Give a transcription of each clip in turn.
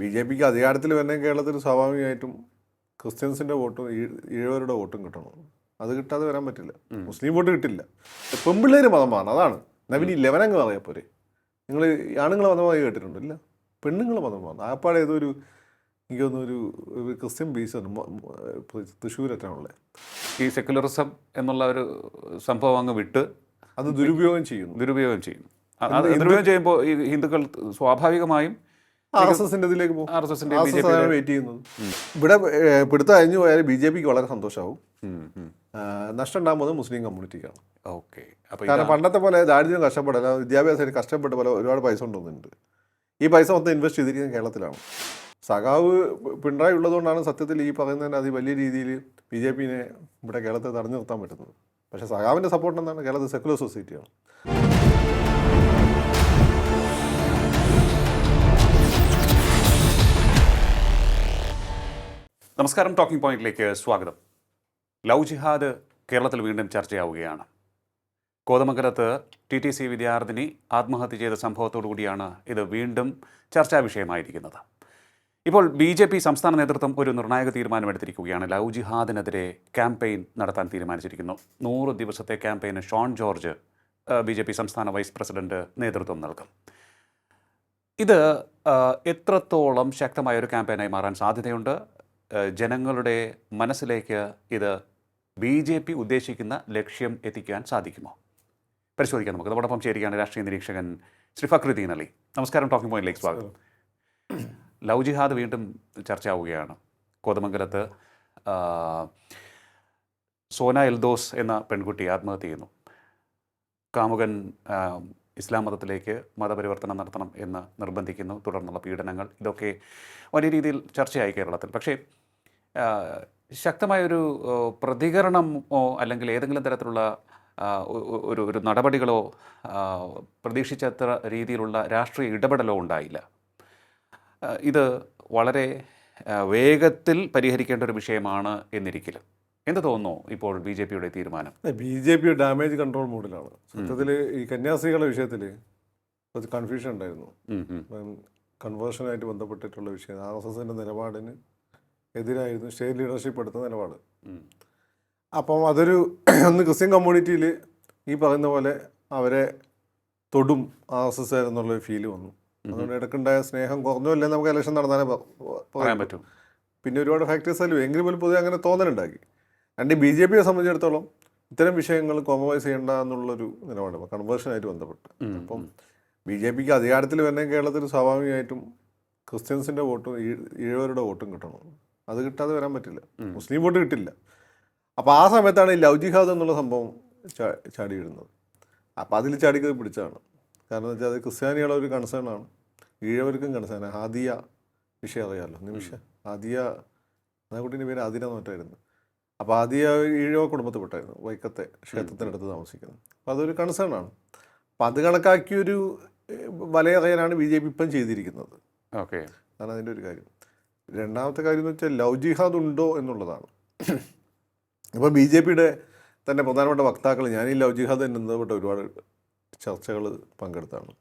B J പിക്ക് അധികാരത്തിൽ വരണം കേരളത്തിൽ സ്വാഭാവികമായിട്ടും ക്രിസ്ത്യൻസിൻ്റെ വോട്ടും ഈഴവരുടെ വോട്ടും കിട്ടണം. അത് കിട്ടാതെ വരാൻ പറ്റില്ല. മുസ്ലിം വോട്ട് കിട്ടില്ല. പെൺപിള്ളേർ മതം മാറണം, അതാണ്. എന്നാൽ പിന്നെ 11 അങ്ങ് പറയാം പോരെ. നിങ്ങൾ ആണുങ്ങൾ മതമായി കേട്ടിട്ടുണ്ടോ? ഇല്ല, പെണ്ണുങ്ങൾ മതം മാറണം. ആപ്പാടെ ഏതൊരു എനിക്ക് തോന്നുന്നു ഒരു ക്രിസ്ത്യൻ ബീസാണ് തൃശ്ശൂരറ്റാണുള്ളത്. ഈ സെക്യുലറിസം എന്നുള്ള ഒരു സംഭവം അങ്ങ് വിട്ട് അത് ദുരുപയോഗം ചെയ്യുന്നു. ദുരുപയോഗം ചെയ്യുമ്പോൾ ഈ ഹിന്ദുക്കൾ സ്വാഭാവികമായും RSSന്റെ ഇതിലേക്ക് പോകും. RSSന്റെ വെയിറ്റ് ചെയ്യുന്നത്. ഇവിടെ പിടുത്തം അഴിഞ്ഞു പോയാൽ ബി ജെ പിക്ക് വളരെ സന്തോഷമാവും. നഷ്ടം ഉണ്ടാകുന്നത് മുസ്ലിം കമ്മ്യൂണിറ്റിക്കാണ്. ഓക്കെ. കാരണം പണ്ടത്തെ പോലെ ദാരിദ്ര്യം കഷ്ടപ്പെടല്ല, വിദ്യാഭ്യാസത്തിന് കഷ്ടപ്പെട്ട പോലെ ഒരുപാട് പൈസ കൊണ്ടുവന്നിട്ടുണ്ട്. ഈ പൈസ മൊത്തം ഇൻവെസ്റ്റ് ചെയ്തിരിക്കുന്നത് കേരളത്തിലാണ്. സഖാവ് പിണറായി ഉള്ളതുകൊണ്ടാണ് സത്യത്തിൽ ഈ പറയുന്നതിന് അത് വലിയ രീതിയിൽ ബി ജെ പിനെ ഇവിടെ കേരളത്തിൽ തടഞ്ഞു നിർത്താൻ പറ്റുന്നത്. പക്ഷേ സഖാവിൻ്റെ സപ്പോർട്ട് എന്താണ്? കേരളത്തിൽ സെക്കുലർ സൊസൈറ്റിയാണ്. നമസ്കാരം, ടോക്കിംഗ് പോയിന്റിലേക്ക് സ്വാഗതം. ലവ് ജിഹാദ് കേരളത്തിൽ വീണ്ടും ചർച്ചയാവുകയാണ്. കോതമംഗലത്ത് TTC വിദ്യാർത്ഥിനി ആത്മഹത്യ ചെയ്ത സംഭവത്തോടു കൂടിയാണ് ഇത് വീണ്ടും ചർച്ചാ വിഷയമായിരിക്കുന്നത്. ഇപ്പോൾ BJP സംസ്ഥാന നേതൃത്വം ഒരു നിർണായക തീരുമാനമെടുത്തിരിക്കുകയാണ്. ലവ് ജിഹാദിനെതിരെ ക്യാമ്പയിൻ നടത്താൻ തീരുമാനിച്ചിരിക്കുന്നു. 100 ദിവസത്തെ ക്യാമ്പയിന് ഷോൺ ജോർജ് BJP സംസ്ഥാന വൈസ് പ്രസിഡന്റ് നേതൃത്വം നൽകും. ഇത് എത്രത്തോളം ശക്തമായൊരു ക്യാമ്പയിനായി മാറാൻ സാധ്യതയുണ്ട്? ജനങ്ങളുടെ മനസ്സിലേക്ക് ഇത് BJP ഉദ്ദേശിക്കുന്ന ലക്ഷ്യം എത്തിക്കാൻ സാധിക്കുമോ? പരിശോധിക്കാം നമുക്ക്. അതോടൊപ്പം ചേരുകയാണ് രാഷ്ട്രീയ നിരീക്ഷകൻ ശ്രീ ഫക്രുദ്ദീൻ അലി. നമസ്കാരം, ടോക്കിംഗ് പോയിന്റിലേക്ക് സ്വാഗതം. ലവ് ജിഹാദ് വീണ്ടും ചർച്ചയാവുകയാണ്. കോതമംഗലത്ത് സോന എൽദോസ് എന്ന പെൺകുട്ടി ആത്മഹത്യ ചെയ്യുന്നു. കാമുകൻ ഇസ്ലാം മതത്തിലേക്ക് മതപരിവർത്തനം നടത്തണം എന്ന് നിർബന്ധിക്കുന്നു. തുടർന്നുള്ള പീഡനങ്ങൾ, ഇതൊക്കെ വലിയ രീതിയിൽ ചർച്ചയായി കേരളത്തിൽ. പക്ഷേ ശക്തമായൊരു പ്രതികരണമോ അല്ലെങ്കിൽ ഏതെങ്കിലും തരത്തിലുള്ള ഒരു നടപടികളോ പ്രതീക്ഷിച്ചത്ര രീതിയിലുള്ള രാഷ്ട്രീയ ഇടപെടലോ ഉണ്ടായില്ല. ഇത് വളരെ വേഗത്തിൽ പരിഹരിക്കേണ്ട ഒരു വിഷയമാണ് എന്നിരിക്കലും. എന്ത് തോന്നുന്നു ഇപ്പോൾ BJPയുടെ തീരുമാനം? BJP ഡാമേജ് കൺട്രോൾ മോഡിലാണ്. സത്യത്തിൽ ഈ കന്യാസ്ത്രീകളുടെ വിഷയത്തിൽ കുറച്ച് കൺഫ്യൂഷൻ ഉണ്ടായിരുന്നു. കൺവേർഷനായിട്ട് ബന്ധപ്പെട്ടിട്ടുള്ള വിഷയം RSSന്റെ നിലപാടിന് എതിരായിരുന്നു സ്റ്റേറ്റ് ലീഡർഷിപ്പ് എടുത്ത നിലപാട്. അപ്പം അതൊരു ഒന്ന് ക്രിസ്ത്യൻ കമ്മ്യൂണിറ്റിയിൽ ഈ പറയുന്ന പോലെ അവരെ തൊടും RSS എന്നുള്ളൊരു ഫീല് വന്നു. അതുകൊണ്ട് ഇടയ്ക്കുണ്ടായ സ്നേഹം കുറഞ്ഞോ അല്ലേ നമുക്ക് ഇലക്ഷൻ നടന്നാലേ പറയാൻ പറ്റും. പിന്നെ ഒരുപാട് ഫാക്ടേഴ്സ് അല്ലേ, എങ്കിലും പോലും പൊതുവെ അങ്ങനെ തോന്നലുണ്ടാക്കി. രണ്ട് BJPയെ സംബന്ധിച്ചിടത്തോളം ഇത്തരം വിഷയങ്ങൾ കോംപ്രമൈസ് ചെയ്യേണ്ട എന്നുള്ളൊരു നിലപാടാണ് കൺവേർഷനായിട്ട് ബന്ധപ്പെട്ട്. അപ്പം BJPക്ക് അധികാരത്തിൽ വരണം കേരളത്തിൽ സ്വാഭാവികമായിട്ടും ക്രിസ്ത്യൻസിൻ്റെ വോട്ടും ഈഴവരുടെ വോട്ടും കിട്ടണം. അത് കിട്ടാതെ വരാൻ പറ്റില്ല. മുസ്ലിം വോട്ട് കിട്ടില്ല. അപ്പോൾ ആ സമയത്താണ് ഈ ലവ് ജിഹാദ് എന്നുള്ള സംഭവം ചാടി വരുന്നത്. അപ്പോൾ അതിൽ ചാടിക്കത് പിടിച്ചതാണ്. കാരണം എന്ന് വെച്ചാൽ അത് ക്രിസ്ത്യാനികളുടെ ഒരു കൺസേണാണ്, ഈഴവർക്കും കൺസേണാണ്. ഹാദിയ വിഷയം അറിയാമല്ലോ, നിമിഷ ഹാദിയ ആ കുട്ടീൻ്റെ പേര് ആതിര നോറ്റായിരുന്നു. അപ്പോൾ ആദ്യ ഈഴവ കുടുംബത്തിൽപ്പെട്ടായിരുന്നു, വൈക്കത്തെ ക്ഷേത്രത്തിനടുത്ത് താമസിക്കുന്നത്. അപ്പോൾ അതൊരു കൺസേണാണ്. അപ്പം അത് കണക്കാക്കിയൊരു വലയറിയാനാണ് BJP ഇപ്പം ചെയ്തിരിക്കുന്നത്. ഓക്കെ, അതാണ് അതിൻ്റെ ഒരു കാര്യം. രണ്ടാമത്തെ കാര്യം എന്ന് വെച്ചാൽ ലവ് ജിഹാദ് ഉണ്ടോ എന്നുള്ളതാണ്. ഇപ്പോൾ BJPയുടെ തന്നെ പ്രധാനപ്പെട്ട വക്താക്കൾ, ഞാൻ ഈ ലവ് ജിഹാദ് തന്നെ ബന്ധപ്പെട്ട ഒരുപാട് ചർച്ചകൾ പങ്കെടുത്താണ്.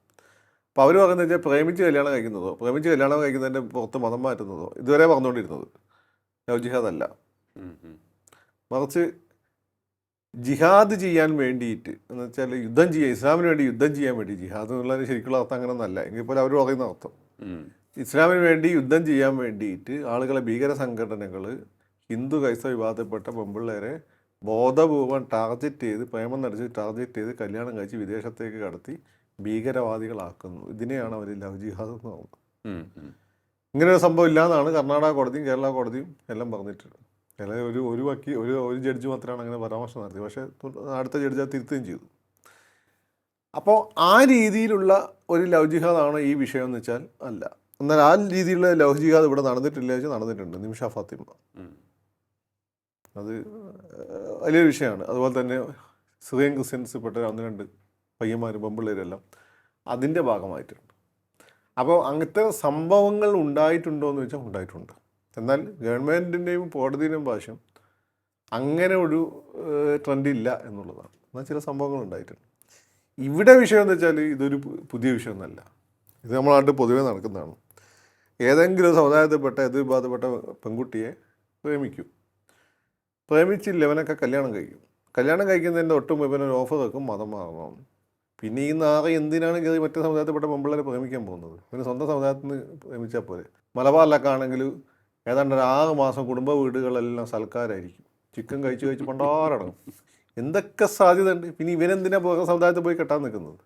അപ്പോൾ അവർ പറയുന്നത് വെച്ചാൽ പ്രേമിച്ച് കല്യാണം കഴിക്കുന്നതിൻ്റെ പുറത്ത് മതം മാറ്റുന്നതോ ഇതുവരെ പറഞ്ഞുകൊണ്ടിരുന്നത് ലവ് ജിഹാദ് അല്ല, മറിച്ച് ജിഹാദ് ചെയ്യാൻ വേണ്ടിയിട്ട് എന്ന് വെച്ചാൽ യുദ്ധം ചെയ്യുക, ഇസ്ലാമിന് വേണ്ടി യുദ്ധം ചെയ്യാൻ വേണ്ടി. ജിഹാദ് എന്നുള്ളതിന് ശരിക്കുള്ള അർത്ഥം അങ്ങനെ ഒന്നല്ല, എങ്കിൽ പോലും അവർ പറയുന്ന അർത്ഥം ഇസ്ലാമിന് വേണ്ടി യുദ്ധം ചെയ്യാൻ വേണ്ടിയിട്ട് ആളുകളെ, ഭീകര സംഘടനകൾ ഹിന്ദു ക്രൈസ്തവ വിഭാഗത്തിൽപ്പെട്ട പെൺപിള്ളേരെ ബോധപൂർവം ടാർഗറ്റ് ചെയ്ത്, പ്രേമം നടിച്ച് ടാർഗറ്റ് ചെയ്ത് കല്യാണം കഴിച്ച് വിദേശത്തേക്ക് കടത്തി ഭീകരവാദികളാക്കുന്നു. ഇതിനെയാണ് അവർ ലവ് ജിഹാദ് എന്ന് പറയുന്നത്. ഇങ്ങനെ ഒരു സംഭവം ഇല്ലയെന്നാണ് കർണാടക കോടതിയും കേരള കോടതിയും എല്ലാം പറഞ്ഞിട്ടുണ്ട്. അല്ലെങ്കിൽ ഒരു ജഡ്ജി മാത്രമാണ് അങ്ങനെ പരാമർശം നടത്തിയത്. പക്ഷേ അടുത്ത ജഡ്ജി അത് തിരുത്തുകയും ചെയ്തു. അപ്പോൾ ആ രീതിയിലുള്ള ഒരു ലവ് ജിഹാദാണ് ഈ വിഷയം എന്ന് വെച്ചാൽ അല്ല. എന്നാൽ ആ രീതിയിലുള്ള ലവ് ജിഹാദ് ഇവിടെ നടന്നിട്ടില്ല വെച്ചാൽ നടന്നിട്ടുണ്ട്. നിമിഷ ഫാത്തിമ, അത് വലിയൊരു വിഷയമാണ്. അതുപോലെ തന്നെ സിറിയൻ ക്രിസ്ത്യൻസ് പെട്ട 1-2 പയ്യന്മാരും പെമ്പിള്ളേരെല്ലാം അതിൻ്റെ ഭാഗമായിട്ടുണ്ട്. അപ്പോൾ അങ്ങനത്തെ സംഭവങ്ങൾ ഉണ്ടായിട്ടുണ്ടോ എന്ന് വെച്ചാൽ ഉണ്ടായിട്ടുണ്ട്. എന്നാൽ ഗവൺമെൻറ്റിൻ്റെയും കോടതിയുടെയും ഭാഷ്യം അങ്ങനെ ഒരു ട്രെൻഡ് ഇല്ല എന്നുള്ളതാണ്. എന്നാൽ ചില സംഭവങ്ങൾ ഉണ്ടായിട്ടുണ്ട്. ഇവിടെ വിഷയം എന്ന് വെച്ചാൽ ഇതൊരു പുതിയ വിഷയമൊന്നുമല്ല, ഇത് നമ്മളായിട്ട് പൊതുവെ നടക്കുന്നതാണ്. ഏതെങ്കിലും ഒരു സമുദായത്തിൽപ്പെട്ട എതിർഭാഗത്തിൽപ്പെട്ട പെൺകുട്ടിയെ പ്രേമിക്കും. പ്രേമിച്ചില്ല ഇവനൊക്കെ കല്യാണം കഴിക്കും. കല്യാണം കഴിക്കുന്നതിൻ്റെ ഒട്ടും ഇവനൊരു ഓഫർ വെക്കും, മതം മാറണം. പിന്നെ ഈ നാളെ എന്തിനാണ് കയറി മറ്റേ സമുദായത്തിൽപ്പെട്ട പെമ്പിള്ളേരെ പ്രേമിക്കാൻ പോകുന്നത്? പിന്നെ സ്വന്തം സമുദായത്തിൽ നിന്ന് പ്രേമിച്ചാൽ പോലെ. മലബാറിലൊക്കെ ആണെങ്കിൽ ഏതാണ്ട് ഒരു 6 മാസം കുടുംബ വീടുകളെല്ലാം സൽക്കാരായിരിക്കും. ചിക്കൻ കഴിച്ച് പണ്ടാറടങ്ങും. എന്തൊക്കെ സാധ്യത ഉണ്ട്. പിന്നെ ഇവനെന്തിനാ സമുദായത്തിൽ പോയി കെട്ടാൻ നിൽക്കുന്നത്?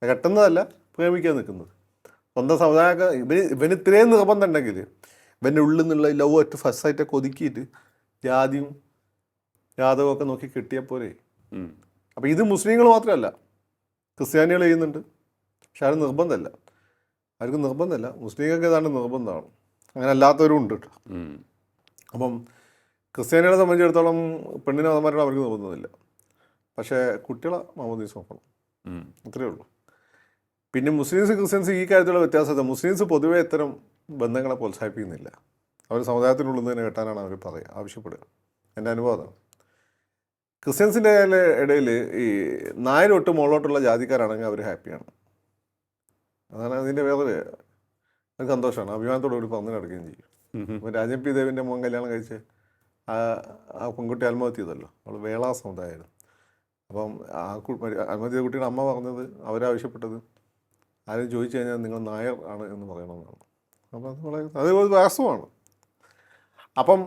കെട്ടുന്നതല്ല, പ്രേമിക്കാൻ നിൽക്കുന്നത്. സ്വന്തം സമുദായമൊക്കെ ഇവന് ഇത്രയും നിർബന്ധം ഉണ്ടെങ്കിൽ ഇവൻ്റെ ഉള്ളിൽ നിന്നുള്ള ലവ് ഒറ്റ ഫസ്റ്റായിട്ടൊക്കെ ഒതുക്കിയിട്ട് ജാതിയും ജാതകവും ഒക്കെ നോക്കി കിട്ടിയാൽ പോരെ. അപ്പോൾ ഇത് മുസ്ലിങ്ങൾ മാത്രമല്ല, ക്രിസ്ത്യാനികൾ ചെയ്യുന്നുണ്ട്. പക്ഷെ അത് നിർബന്ധമല്ല, അവർക്ക് നിർബന്ധമല്ല. മുസ്ലിങ്ങൾക്ക് ഏതാണ്ട് നിർബന്ധമാണ്. അങ്ങനെ അല്ലാത്തവരും ഉണ്ട് കേട്ടോ. അപ്പം ക്രിസ്ത്യാനികളെ സംബന്ധിച്ചിടത്തോളം പെണ്ണിനെ മതമാരുടെ അവർക്ക് നിർബന്ധമില്ല. പക്ഷേ കുട്ടികളെ മാമോദീസ നോക്കണം, അത്രയേ ഉള്ളൂ. പിന്നെ മുസ്ലിംസ് ക്രിസ്ത്യൻസ് ഈ കാര്യത്തിലുള്ള വ്യത്യാസത്തെ, മുസ്ലിംസ് പൊതുവേ ഇത്തരം ബന്ധങ്ങളെ പ്രോത്സാഹിപ്പിക്കുന്നില്ല. അവർ സമുദായത്തിനുള്ളിൽ നിന്ന് തന്നെ കെട്ടാനാണ് അവർ ആവശ്യപ്പെടുക. എൻ്റെ അനുഭവമാണ്. ക്രിസ്ത്യൻസിൻ്റെ ഇടയിൽ ഈ 4 തൊട്ട് മുകളിലോട്ടുള്ള ജാതിക്കാരാണെങ്കിൽ അവർ ഹാപ്പിയാണ്. അതാണ് അതിൻ്റെ വേറൊരു അത് സന്തോഷമാണ്. അഭിമാനത്തോടെ കൂടി പറഞ്ഞു നടക്കുകയും ചെയ്യും. ഇപ്പോൾ രാജൻ പി ദേവിൻ്റെ മോൻ കല്യാണം കഴിച്ച് ആ പെൺകുട്ടി ആത്മഹത്യ ചെയ്തല്ലോ. അവൾ വേളാ സമുദായമായിരുന്നു. അപ്പം ആത്മഹത്യ ചെയ്ത കുട്ടിയുടെ അമ്മ പറഞ്ഞത്, അവരാവശ്യപ്പെട്ടത് ആരും ചോദിച്ചു കഴിഞ്ഞാൽ നിങ്ങൾ നായർ ആണ് എന്ന് പറയണമെന്നാണ്. അപ്പം അത് ഒരു വാസ്തവമാണ്. അപ്പം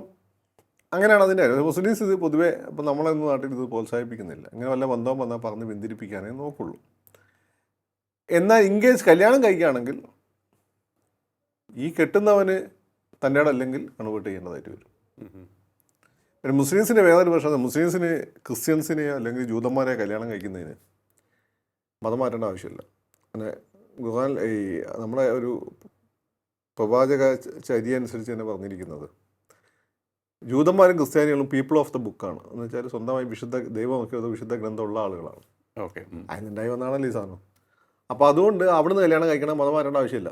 അങ്ങനെയാണ് അതിൻ്റെ കാര്യം. മുസ്ലിംസ് ഇത് പൊതുവേ ഇപ്പം നമ്മളെന്ന നാട്ടിൽ ഇത് പ്രോത്സാഹിപ്പിക്കുന്നില്ല. ഇങ്ങനെ വല്ല ബന്ധവും വന്നാൽ പറഞ്ഞ് പിന്തിരിപ്പിക്കാനേ നോക്കുള്ളൂ. എന്നാൽ ഇൻകേസ് കല്യാണം കഴിക്കുകയാണെങ്കിൽ ഈ കെട്ടുന്നവന് തൻ്റെ അല്ലെങ്കിൽ കൺവേർട്ട് ചെയ്യേണ്ടതായിട്ട് വരും. പിന്നെ മുസ്ലിംസിൻ്റെ വേറൊരു പ്രശ്നം, മുസ്ലിംസിന് ക്രിസ്ത്യൻസിനെയോ അല്ലെങ്കിൽ ജൂതന്മാരെയോ കല്യാണം കഴിക്കുന്നതിന് മതം മാറ്റേണ്ട ആവശ്യമില്ല. അങ്ങനെ ഖുർആൻ ഈ നമ്മുടെ ഒരു പ്രവാചക ചര്യ അനുസരിച്ച് തന്നെ പറഞ്ഞിരിക്കുന്നത്, ജൂതന്മാരും ക്രിസ്ത്യാനികളും പീപ്പിൾ ഓഫ് ദ ബുക്കാണ്. എന്ന് വെച്ചാൽ സ്വന്തമായി വിശുദ്ധ ദൈവം നോക്കിയത് വിശുദ്ധ ഗ്രന്ഥമുള്ള ആളുകളാണ്. ഓക്കെ, അതിനുണ്ടായി വന്നാണല്ലോ ഈ സാധനം. അപ്പോൾ അതുകൊണ്ട് അവിടുന്ന് കല്യാണം കഴിക്കണം, മതം മാറ്റേണ്ട ആവശ്യമില്ല.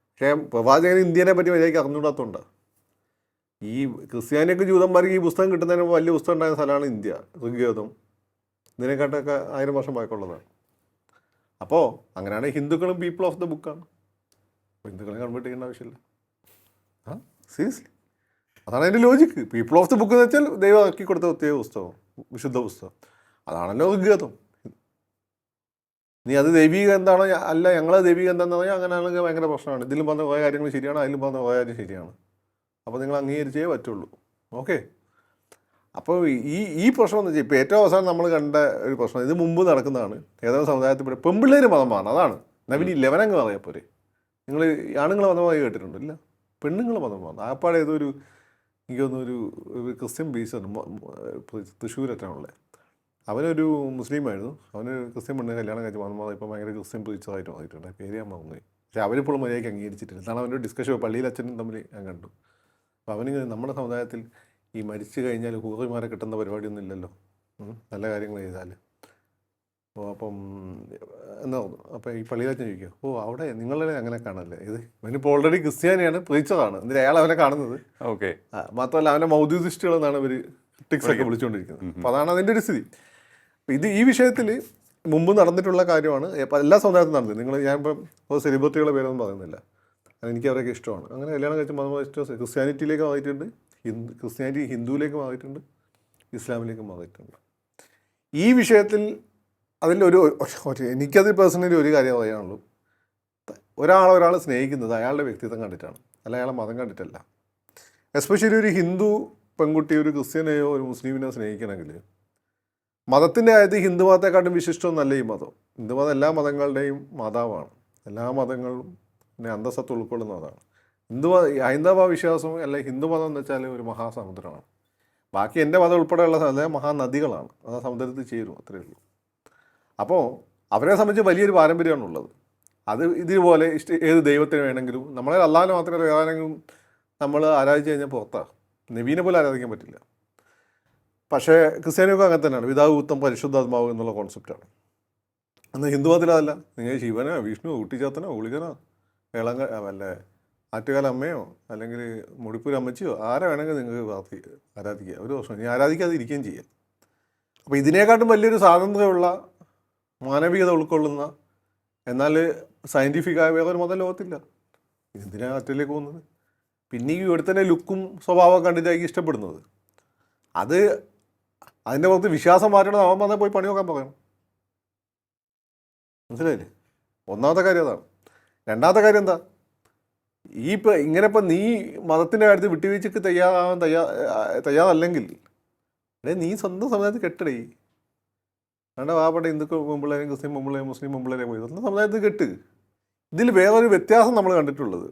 പക്ഷേ പ്രവാചകന് ഇന്ത്യനെ പറ്റി മര്യാദയ്ക്ക് അറിഞ്ഞുകൂടാത്തതുകൊണ്ട് ഈ ക്രിസ്ത്യാനിക്ക് ജൂതന്മാർക്ക് ഈ പുസ്തകം കിട്ടുന്നതിന് വലിയ പുസ്തകം ഉണ്ടായ സ്ഥലമാണ് ഇന്ത്യ. ഋഗ്വേദം ഇതിനെക്കാട്ടൊക്കെ 1000 വർഷം പഴക്കമുള്ളതാണ്. അപ്പോൾ അങ്ങനെയാണ് ഹിന്ദുക്കളും പീപ്പിൾ ഓഫ് ദ ബുക്കാണ്. അപ്പോൾ ഹിന്ദുക്കളെ കൺവേർട്ട് ചെയ്യേണ്ട ആവശ്യമില്ല. സീരിയസ്ലി അതാണ് അതിൻ്റെ logic. People of the book എന്ന് വെച്ചാൽ ദൈവം ആക്കി കൊടുത്ത പ്രത്യേക പുസ്തകം, വിശുദ്ധ പുസ്തകം. അതാണല്ലോ ഋഗ്വേദം. നീ അത് ദൈവിക എന്താണോ അല്ല, ഞങ്ങളത് ദൈവിക എന്താണെന്ന് പറഞ്ഞാൽ അങ്ങനെയാണെങ്കിൽ ഭയങ്കര പ്രശ്നമാണ്. ഇതിലും പറഞ്ഞ കുറേ കാര്യങ്ങൾ ശരിയാണ്, അതിലും പറഞ്ഞ കുറേ കാര്യം ശരിയാണ്. അപ്പോൾ നിങ്ങൾ അംഗീകരിച്ചേ പറ്റുള്ളൂ. ഓക്കെ. അപ്പോൾ ഈ പ്രശ്നം എന്ന് വെച്ചാൽ ഇപ്പോൾ ഏറ്റവും അവസാനം നമ്മൾ കണ്ട ഒരു പ്രശ്നം, ഇത് മുമ്പ് നടക്കുന്നതാണ്. ഏതാണ്ട് സമുദായത്തിൽ പെൺപിള്ളേർ മതമാണ്. അതാണ് നവീൻ 11 അങ്ങ് പറയാം പോരെ. നിങ്ങൾ ആണുങ്ങളെ മതമായി കേട്ടിട്ടുണ്ടോ? ഇല്ല, പെണ്ണുങ്ങളെ മതമാണ്. ആപ്പാടെ ഏതൊരു എനിക്ക് തോന്നുന്നു ഒരു ക്രിസ്ത്യൻ ബീസാണ്, തൃശ്ശൂരറ്റാണുള്ളത്. അവനൊരു മുസ്ലിമായിരുന്നു. അവന് ക്രിസ്ത്യൻ പെണ്ണ് കല്യാണം കഴിച്ച് മതം ഇപ്പം ഭയങ്കര ക്രിസ്ത്യൻ പ്രീച്ചറായിട്ട് മാറിയിട്ടുണ്ട്. പേര് ഞാൻ മറന്നുപോയി. പക്ഷേ അവരിപ്പോഴും മര്യാദയ്ക്ക് അംഗീകരിച്ചിട്ടില്ല. അതാണ് അവൻ്റെ ഡിസ്കഷൻ പള്ളിയിൽ അച്ഛനും തമ്മിൽ ഞാൻ കണ്ടു. അപ്പോൾ അവന് നമ്മുടെ സമുദായത്തിൽ ഈ മരിച്ചു കഴിഞ്ഞാൽ ഹൂറിമാരെ കിട്ടുന്ന പരിപാടിയൊന്നും ഇല്ലല്ലോ, നല്ല കാര്യങ്ങൾ ചെയ്താൽ. അപ്പം എന്നാ പറഞ്ഞു. അപ്പോൾ ഈ പള്ളിയിലച്ഛൻ ചോദിക്കുക, അവിടെ നിങ്ങളുടെ അങ്ങനെ കാണല്ലേ? ഇത് ഇവനിപ്പോൾ ഓൾറെഡി ക്രിസ്ത്യാനിയാണ്, പ്രീച്ചറാണ്. എന്നിട്ട് അയാൾ അവനെ കാണുന്നത്. ഓക്കെ. മാത്രമല്ല അവൻ്റെ മൗദ്യൂദിസ്റ്റുകളെന്നാണ് ഇവർ ക്രിറ്റിക്സൊക്കെ വിളിച്ചുകൊണ്ടിരിക്കുന്നത്. അപ്പോൾ അതാണ് അതിൻ്റെ ഒരു സ്ഥിതി. ഇത് ഈ വിഷയത്തിൽ മുമ്പ് നടന്നിട്ടുള്ള കാര്യമാണ്. എല്ലാ സമുദായത്തിലും നടന്നത്. ഞാനിപ്പം സെലിബ്രിറ്റികളുടെ പേരൊന്നും പറയുന്നില്ല, എനിക്ക് അവരൊക്കെ ഇഷ്ടമാണ്. അങ്ങനെ കല്യാണം കഴിച്ച് മതം ക്രിസ്ത്യാനിറ്റിയിലേക്ക് മാറിയിട്ടുണ്ട്, ക്രിസ്ത്യാനിറ്റി ഹിന്ദുവിലേക്ക് മാറിയിട്ടുണ്ട്, ഇസ്ലാമിലേക്ക് മാറിയിട്ടുണ്ട്. ഈ വിഷയത്തിൽ അതിലൊരു എനിക്കത് പേഴ്സണലി ഒരു കാര്യം പറയാനുള്ളൂ. ഒരാളെ സ്നേഹിക്കുന്നത് അയാളുടെ വ്യക്തിത്വം കണ്ടിട്ടാണ്, അല്ല അയാളെ മതം കണ്ടിട്ടല്ല. എസ്പെഷ്യലി ഒരു ഹിന്ദു പെൺകുട്ടി ഒരു ക്രിസ്ത്യനെയോ ഒരു മുസ്ലിമിനെയോ സ്നേഹിക്കണമെങ്കിൽ മതത്തിൻ്റെ കാര്യത്തിൽ ഹിന്ദു മതത്തെക്കാട്ടും വിശിഷ്ടമൊന്നല്ല ഈ മതം. ഹിന്ദു മതം എല്ലാ മതങ്ങളുടെയും മാതാവാണ്. എല്ലാ മതങ്ങളും പിന്നെ അന്തസ്സത്ത് ഉൾക്കൊള്ളുന്നതാണ്. ഹൈന്ദവ വിശ്വാസം അല്ലെ ഹിന്ദു മതം എന്ന് വെച്ചാൽ ഒരു മഹാസമുദ്രമാണ്. ബാക്കി എൻ്റെ മതം ഉൾപ്പെടെയുള്ള മഹാനദികളാണ്. അത് ആ സമുദ്രത്തിൽ ചേരും, അത്രയേ ഉള്ളൂ. അപ്പോൾ അവരെ സംബന്ധിച്ച് വലിയൊരു പാരമ്പര്യമാണുള്ളത്. അത് ഇതുപോലെ ഏത് ദൈവത്തിന് വേണമെങ്കിലും നമ്മളെ അല്ലാതെ മാത്രമേ വേണമെങ്കിലും നമ്മൾ ആരാധിച്ച് കഴിഞ്ഞാൽ പുറത്താണ്. നബീനെ പോലെ ആരാധിക്കാൻ പറ്റില്ല. പക്ഷേ ക്രിസ്ത്യാനിയൊക്കെ അങ്ങനെ തന്നെയാണ്. പിതാവ് പുത്രൻ പരിശുദ്ധാത്മാവ് എന്നുള്ള കോൺസെപ്റ്റാണ്. എന്നാൽ ഹിന്ദു മതത്തിലതല്ല. നിങ്ങൾ ശിവനോ വിഷ്ണു ഊട്ടിച്ചാത്തനോ ഗുളികനോ വല്ല ആറ്റുകാല അമ്മയോ അല്ലെങ്കിൽ മുടിപ്പൂർ അമ്മച്ചിയോ ആരെ വേണമെങ്കിൽ നിങ്ങൾക്ക് ആരാധിക്കുക. ഒരു ദോഷം ഇനി ആരാധിക്കാതെ ഇരിക്കുകയും ചെയ്യാം. അപ്പോൾ ഇതിനേക്കാട്ടും വലിയൊരു സ്വാതന്ത്ര്യമുള്ള മാനവികത ഉൾക്കൊള്ളുന്ന എന്നാൽ സയൻറ്റിഫിക്കായ വേറൊരു മതം ലോകത്തില്ല. എന്തിനാ ഒറ്റയിലേക്ക് പോകുന്നത്? പിന്നെ ഈ ഇവിടുത്തെ ലുക്കും സ്വഭാവം കണ്ടിട്ടായിരിക്കും ഇഷ്ടപ്പെടുന്നത്. അത് അതിൻ്റെ പുറത്ത് വിശ്വാസം മാറ്റണം. അവൻ വന്നാൽ പോയി പണി നോക്കാൻ പറയണം. മനസ്സിലായില്ലേ? ഒന്നാമത്തെ കാര്യം അതാണ്. രണ്ടാമത്തെ കാര്യം എന്താ, ഇങ്ങനെ നീ മതത്തിൻ്റെ കാര്യത്തിൽ വിട്ടുവീഴ്ചക്ക് തയ്യാറല്ലെങ്കിൽ നീ സ്വന്തം സമുദായത്തിൽ കെട്ടടേ. വേണ്ട വാപ്പട്ട ഹിന്ദുക്കൾ മുമ്പിളേ, ക്രിസ്ത്യൻ മുമ്പിളേ, മുസ്ലിം മുമ്പിളേ പോയി സ്വന്തം സമുദായത്തിൽ കെട്ട്. ഇതിൽ വേറൊരു വ്യത്യാസം നമ്മൾ കണ്ടിട്ടുള്ളത്,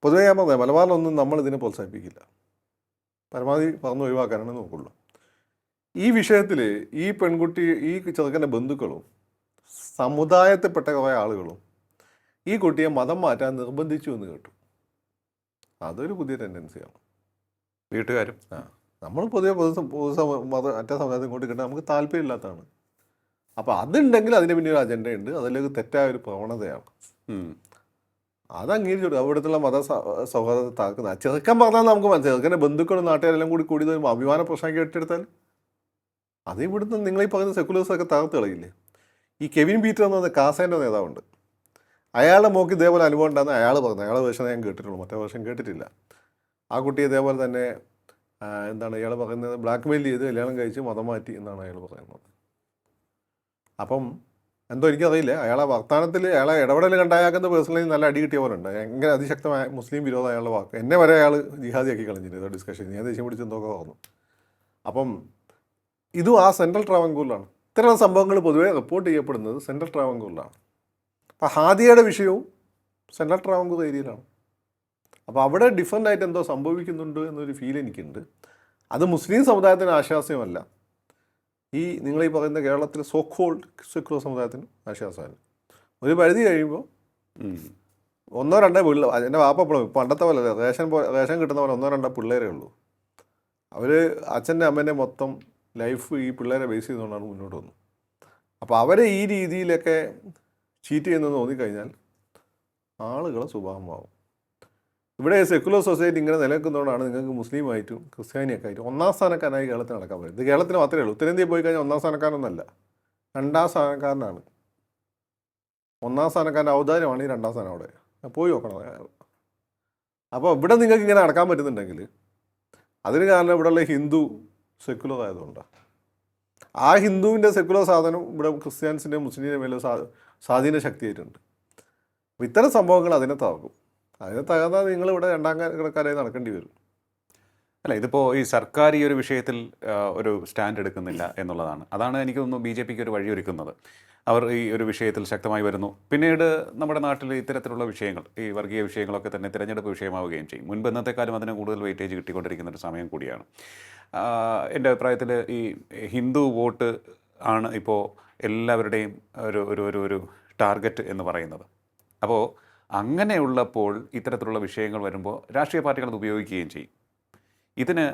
പൊതുവേ ഞാൻ പറഞ്ഞത് മലബാറിലൊന്നും നമ്മളിതിനെ പ്രോത്സാഹിപ്പിക്കില്ല. പരമാവധി പറഞ്ഞു ഒഴിവാക്കാനാണ് നോക്കുള്ളൂ. ഈ വിഷയത്തിൽ ഈ പെൺകുട്ടി, ഈ ചെറുക്കൻ്റെ ബന്ധുക്കളും സമുദായത്തിൽപ്പെട്ട കുറേ ആളുകളും ഈ കുട്ടിയെ മതം മാറ്റാൻ നിർബന്ധിച്ചു എന്ന് കേട്ടു. അതൊരു പുതിയ ടെൻഡൻസിയാണ്. വീട്ടുകാരും നമ്മൾ പൊതുവെ മറ്റേ സമുദായത്തിൽ ഇങ്ങോട്ട് കിട്ടാൻ നമുക്ക് താല്പര്യമില്ലാത്തതാണ്. അപ്പോൾ അതുണ്ടെങ്കിൽ അതിന് പിന്നെ ഒരു അജണ്ടയുണ്ട്, അതിലേക്ക് തെറ്റായ ഒരു പ്രവണതയാണ്. അത് അംഗീകരിച്ചു. അവിടുത്തെ മത സൗഹാർദ്ദത്തെ താക്കുന്ന ചെറുക്കൻ പറഞ്ഞാൽ നമുക്ക് മനസ്സിലായി. ചെറുക്കൻ്റെ ബന്ധുക്കളും നാട്ടുകാരെല്ലാം കൂടി അഭിമാന പ്രശ്നമാക്കി ഏറ്റെടുത്താൽ അത് ഇവിടുന്ന് നിങ്ങൾ ഈ പറയുന്ന സെക്കുലേഴ്സൊക്കെ തകർത്ത് കളയില്ലേ. ഈ കെവിൻ പീറ്റർ എന്ന് പറഞ്ഞ കാസേൻ്റെ നേതാവുണ്ട്. അയാളുടെ മോക്ക് ഇതേപോലെ അനുഭവം ഉണ്ടാകുന്ന അയാൾ പറഞ്ഞു. അയാളെ വേഷം ഞാൻ കേട്ടിട്ടുള്ളൂ, മറ്റേ വേഷം കേട്ടിട്ടില്ല. ആ കുട്ടി ഇതേപോലെ തന്നെ എന്താണ് ഇയാൾ പറയുന്നത്, ബ്ലാക്ക് മെയിൽ ചെയ്ത് കല്യാണം കഴിച്ച് മതം മാറ്റി എന്നാണ് അയാൾ പറയുന്നത്. അപ്പം എന്തോ എനിക്കറിയില്ല, അയാളെ വർത്തമാനത്തിൽ അയാളെ ഇടപെടൽ കണ്ട അയാൾക്കെന്ന് പേഴ്സണലി നല്ല അടി കിട്ടിയ പോലെ ഉണ്ട്. ഭയങ്കര അതിശക്തമായ മുസ്ലിം വിരോധം അയാളുടെ വാക്ക്. എന്നെ വരെ അയാൾ ജിഹാദിയാക്കി കളഞ്ഞിട്ടുണ്ട് ഡിസ്കഷൻ. ഞാൻ ദേഷ്യം പിടിച്ച് എന്തൊക്കെ പറഞ്ഞു. അപ്പം ഇതും ആ സെൻട്രൽ ട്രാവൻകൂറിലാണ്. ഇത്തരം സംഭവങ്ങൾ പൊതുവേ റിപ്പോർട്ട് ചെയ്യപ്പെടുന്നത് സെൻട്രൽ ട്രാവൻകൂറിലാണ്. അപ്പോൾ ഹാദിയയുടെ വിഷയവും സെൻട്രൽ ട്രാവൻകൂർ ഏരിയയിലാണ്. അപ്പോൾ അവിടെ ഡിഫറൻ്റ് ആയിട്ട് എന്തോ സംഭവിക്കുന്നുണ്ട് എന്നൊരു ഫീൽ എനിക്കുണ്ട്. അത് മുസ്ലിം സമുദായത്തിന് ആശ്വാസമല്ല, ഈ നിങ്ങൾ ഈ പറയുന്ന കേരളത്തിലെ സോ കോൾഡ് സെക്യുലർ സമുദായത്തിന് ആശ്വാസമല്ല. ഒരു പരിധി കഴിയുമ്പോൾ ഒന്നോ രണ്ടോ പിള്ളേർ, എൻ്റെ വാപ്പ പണ്ടത്തെ പോലെ റേഷൻ കിട്ടുന്ന പോലെ ഒന്നോ രണ്ടോ പിള്ളേരേ ഉള്ളൂ. അവർ അച്ഛൻ്റെ അമ്മേൻ്റെ മൊത്തം ലൈഫ് ഈ പിള്ളേരെ ബേസ് ചെയ്തുകൊണ്ടാണ് മുന്നോട്ട് വന്നത്. അപ്പോൾ അവരെ ഈ രീതിയിലൊക്കെ ചീറ്റ് ചെയ്യുന്നതെന്ന് തോന്നിക്കഴിഞ്ഞാൽ ആളുകളെ സ്വഭാവമാവും. ഇവിടെ സെക്കുലർ സൊസൈറ്റി ഇങ്ങനെ നിലനിൽക്കുന്നതുകൊണ്ടാണ് നിങ്ങൾക്ക് മുസ്ലിമായിട്ടും ക്രിസ്ത്യാനിയൊക്കെ ആയിട്ടും ഒന്നാം സ്ഥാനക്കാരനായി കേരളത്തിൽ നടക്കാൻ പറ്റും. ഇത് കേരളത്തിന് മാത്രമേ ഉള്ളൂ. ഉത്തരേന്ത്യയിൽ പോയി കഴിഞ്ഞാൽ ഒന്നാം സ്ഥാനക്കാരനൊന്നല്ല, രണ്ടാം സ്ഥാനക്കാരനാണ്. ഒന്നാം സ്ഥാനക്കാരൻ്റെ ഔദാര്യമാണ് ഈ രണ്ടാം സ്ഥാനം. അവിടെ പോയി നോക്കണം. അപ്പോൾ ഇവിടെ നിങ്ങൾക്ക് ഇങ്ങനെ നടക്കാൻ പറ്റുന്നുണ്ടെങ്കിൽ അതിന് കാരണം ഇവിടെയുള്ള ഹിന്ദു സെക്കുലർ ആയതുകൊണ്ടാണ്. ആ ഹിന്ദുവിൻ്റെ സെക്കുലർ സാധനം ഇവിടെ ക്രിസ്ത്യാനിസിൻ്റെ മുസ്ലിമിൻ്റെ മേലെ സ്വാധീന ശക്തിയായിട്ടുണ്ട്. അപ്പോൾ ഇത്തരം സംഭവങ്ങൾ അതിനെ തകർക്കും. അതിനെ തകർന്നാൽ നിങ്ങളിവിടെ രണ്ടാം കിടക്കാരായി നടക്കേണ്ടി വരും. അല്ല, ഇതിപ്പോൾ ഈ സർക്കാർ ഈ ഒരു വിഷയത്തിൽ ഒരു സ്റ്റാൻഡ് എടുക്കുന്നില്ല എന്നുള്ളതാണ്. അതാണ് എനിക്ക് തോന്നുന്നു ബി ജെ പിക്ക് ഒരു വഴിയൊരുക്കുന്നത്. അവർ ഈ ഒരു വിഷയത്തിൽ ശക്തമായി വരുന്നു. പിന്നീട് നമ്മുടെ നാട്ടിൽ ഇത്തരത്തിലുള്ള വിഷയങ്ങൾ, ഈ വർഗീയ വിഷയങ്ങളൊക്കെ തന്നെ തിരഞ്ഞെടുപ്പ് വിഷയമാവുകയും ചെയ്യും. മുൻപ് എന്നത്തെക്കാലം അതിന് കൂടുതൽ വെയിറ്റേജ് കിട്ടിക്കൊണ്ടിരിക്കുന്ന ഒരു സമയം കൂടിയാണ്. എൻ്റെ അഭിപ്രായത്തിൽ ഈ ഹിന്ദു വോട്ട് ആണ് ഇപ്പോൾ എല്ലാവരുടെയും ഒരു ഒരു ഒരു ഒരു ടാർഗറ്റ് എന്ന് പറയുന്നത്. അപ്പോൾ അങ്ങനെയുള്ളപ്പോൾ ഇത്തരത്തിലുള്ള വിഷയങ്ങൾ വരുമ്പോൾ രാഷ്ട്രീയ പാർട്ടികൾ അത് ഉപയോഗിക്കുകയും ചെയ്യും. ഇതിന്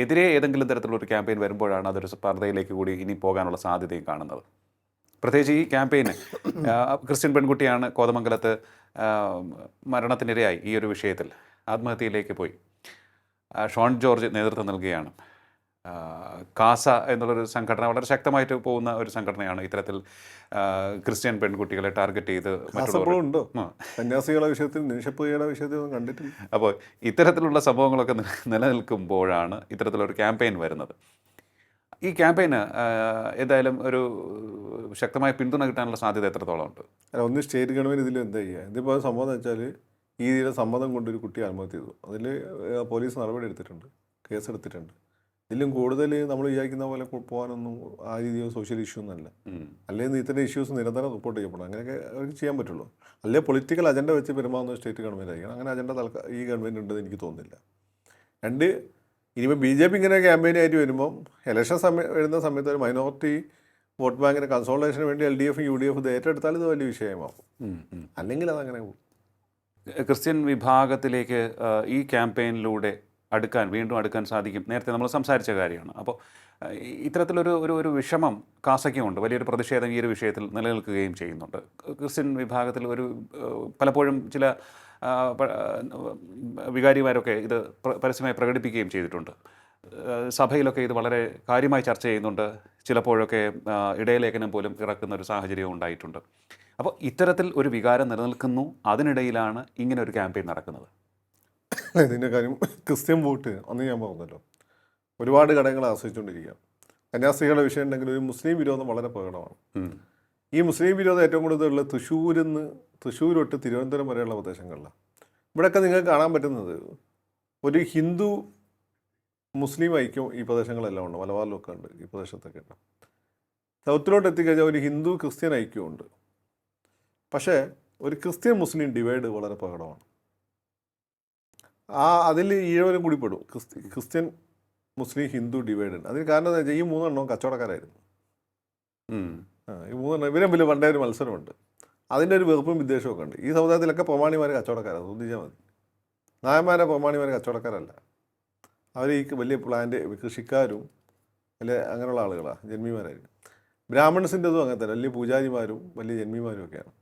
എതിരെ ഏതെങ്കിലും തരത്തിലുള്ളൊരു ക്യാമ്പയിൻ വരുമ്പോഴാണ് അതൊരു സ്പർദ്ധയിലേക്ക് കൂടി ഇനി പോകാനുള്ള സാധ്യതയും കാണുന്നത്. പ്രത്യേകിച്ച് ഈ ക്യാമ്പയിന് ക്രിസ്ത്യൻ പെൺകുട്ടിയാണ് കോതമംഗലത്ത് മരണത്തിനിരയായി ഈ ഒരു വിഷയത്തിൽ ആത്മഹത്യയിലേക്ക് പോയി. ഷോൺ ജോർജ് നേതൃത്വം നൽകുകയാണ്. കാസ എന്നുള്ളൊരു സംഘടന വളരെ ശക്തമായിട്ട് പോകുന്ന ഒരു സംഘടനയാണ് ഇത്തരത്തിൽ ക്രിസ്ത്യൻ പെൺകുട്ടികളെ ടാർഗറ്റ് ചെയ്ത് ഉണ്ടോ കന്യാസികളുടെ വിഷയത്തിൽ നിമിഷപ്രിയയുടെ വിഷയത്തിൽ ഒന്നും കണ്ടിട്ടില്ല. അപ്പോൾ ഇത്തരത്തിലുള്ള സംഭവങ്ങളൊക്കെ നിലനിൽക്കുമ്പോഴാണ് ഇത്തരത്തിലൊരു ക്യാമ്പയിൻ വരുന്നത്. ഈ ക്യാമ്പയിന് എന്തായാലും ഒരു ശക്തമായ പിന്തുണ കിട്ടാനുള്ള സാധ്യത എത്രത്തോളം ഉണ്ട്? അല്ല, ഒന്ന് സ്റ്റേറ്റ് ഗവൺമെൻറ് ഇതിൽ എന്താ ചെയ്യുക? ഇതിപ്പോൾ സംഭവം എന്ന് വെച്ചാൽ ഈ രീതിയിലെ സമ്മതം കൊണ്ടൊരു കുട്ടി ആത്മഹത്യ ചെയ്തു. അതിൽ പോലീസ് നടപടി എടുത്തിട്ടുണ്ട്, കേസെടുത്തിട്ടുണ്ട്. ഇതിലും കൂടുതൽ നമ്മൾ വിചാരിക്കുന്ന പോലെ പോകാനൊന്നും ആ രീതിയിൽ സോഷ്യൽ ഇഷ്യൂ ഒന്നല്ല. അല്ലെങ്കിൽ ഇത്തരം ഇഷ്യൂസ് നിരന്തരം റിപ്പോർട്ട് ചെയ്യപ്പെടണം. അങ്ങനെയൊക്കെ അവർക്ക് ചെയ്യാൻ പറ്റുള്ളൂ. അല്ലെങ്കിൽ പൊളിറ്റിക്കൽ അജണ്ട വെച്ച് പെരുമാറുന്ന സ്റ്റേറ്റ് ഗവൺമെൻറ് ആയിരിക്കണം. അങ്ങനെ അജണ്ട ഈ ഗവൺമെൻറ് ഉണ്ടെന്ന് എനിക്ക് തോന്നുന്നില്ല. രണ്ട്, ഇനിയിപ്പോൾ ബി ജെ പി ഇങ്ങനെ ക്യാമ്പയിനായിട്ട് വരുമ്പം ഇലക്ഷൻ വരുന്ന സമയത്ത് ഒരു മൈനോറിറ്റി വോട്ട് ബാങ്കിൻ്റെ കൺസോൾട്ടേഷന് വേണ്ടി LDF UDF ഇത് ഏറ്റെടുത്താൽ ഇത് വലിയ വിഷയമാകും. അല്ലെങ്കിൽ അതങ്ങനെ പോകും. ക്രിസ്ത്യൻ വിഭാഗത്തിലേക്ക് ഈ ക്യാമ്പയിനിലൂടെ വീണ്ടും അടുക്കാൻ സാധിക്കും. നേരത്തെ നമ്മൾ സംസാരിച്ച കാര്യമാണ്. അപ്പോൾ ഇത്തരത്തിലൊരു ഒരു വിഷമം കാസയ്ക്കുമുണ്ട്. വലിയൊരു പ്രതിഷേധം ഈ ഒരു വിഷയത്തിൽ നിലനിൽക്കുകയും ചെയ്യുന്നുണ്ട്. ക്രിസ്ത്യൻ വിഭാഗത്തിൽ പലപ്പോഴും ചില വികാരിമാരൊക്കെ ഇത് പരസ്യമായി പ്രകടിപ്പിക്കുകയും ചെയ്തിട്ടുണ്ട്. സഭയിലൊക്കെ ഇത് വളരെ കാര്യമായി ചർച്ച ചെയ്യുന്നുണ്ട്. ചിലപ്പോഴൊക്കെ ഇടയലേഖനം പോലും ഇറക്കുന്ന ഒരു സാഹചര്യം ഉണ്ടായിട്ടുണ്ട്. അപ്പോൾ ഇത്തരത്തിൽ ഒരു വികാരം നിലനിൽക്കുന്നു, അതിനിടയിലാണ് ഇങ്ങനെ ഒരു ക്യാമ്പയിൻ നടക്കുന്നത്. ഇതിൻ്റെ കാര്യം ക്രിസ്ത്യൻ വോട്ട് അന്ന് ഞാൻ പറഞ്ഞല്ലോ, ഒരുപാട് ഘടകങ്ങളെ ആശ്രയിച്ചുകൊണ്ടിരിക്കുക. കന്യാസ്ത്രീകളുടെ വിഷയം ഉണ്ടെങ്കിൽ ഒരു മുസ്ലിം വിരോധം വളരെ പ്രകടമാണ്. ഈ മുസ്ലിം വിരോധം ഏറ്റവും കൂടുതലുള്ള തൃശ്ശൂർ തൊട്ട് തിരുവനന്തപുരം വരെയുള്ള പ്രദേശങ്ങളിലാണ്. ഇവിടെയൊക്കെ നിങ്ങൾക്ക് കാണാൻ പറ്റുന്നത് ഒരു ഹിന്ദു മുസ്ലിം ഐക്യം ഈ പ്രദേശങ്ങളെല്ലാം ഉണ്ട്, മലബാറിലൊക്കെ ഉണ്ട്, ഈ പ്രദേശത്തൊക്കെ ഉണ്ട്. സൗത്തിലോട്ട് എത്തിക്കഴിഞ്ഞാൽ ഒരു ഹിന്ദു ക്രിസ്ത്യൻ ഐക്യമുണ്ട്. പക്ഷേ ഒരു ക്രിസ്ത്യൻ മുസ്ലിം ഡിവൈഡ് വളരെ പ്രകടമാണ്. അതിൽ ഈഴവരും കൂടി പെടും. ക്രിസ്ത്യൻ മുസ്ലിം ഹിന്ദു ഡിവൈഡ് ഉണ്ട്. അതിന് കാരണം എന്താ വെച്ചാൽ ഈ മൂന്നെണ്ണവും കച്ചവടക്കാരായിരുന്നു. ഈ മൂന്നെണ്ണം ഇവരെ തമ്മിൽ പണ്ടേ ഒരു മത്സരമുണ്ട്. അതിൻ്റെ ഒരു വെറുപ്പും വിദ്വേഷമൊക്കെ ഉണ്ട്. ഈ സമുദായത്തിലൊക്കെ പ്രമാണിമാർ കച്ചവടക്കാരാണ്, ശ്രദ്ധിച്ചാൽ മതി. നായന്മാരെ പ്രമാണിമാർ കച്ചവടക്കാരല്ല. അവർ ഈ വലിയ പ്ലാന്റ് കൃഷിക്കാരും അല്ലെ അങ്ങനെയുള്ള ആളുകളാണ്, ജന്മിമാരായിരിക്കും. ബ്രാഹ്മൺസിൻ്റെതും അങ്ങനെ തന്നെ, വലിയ പൂജാരിമാരും വലിയ ജന്മിമാരും ഒക്കെയാണ്.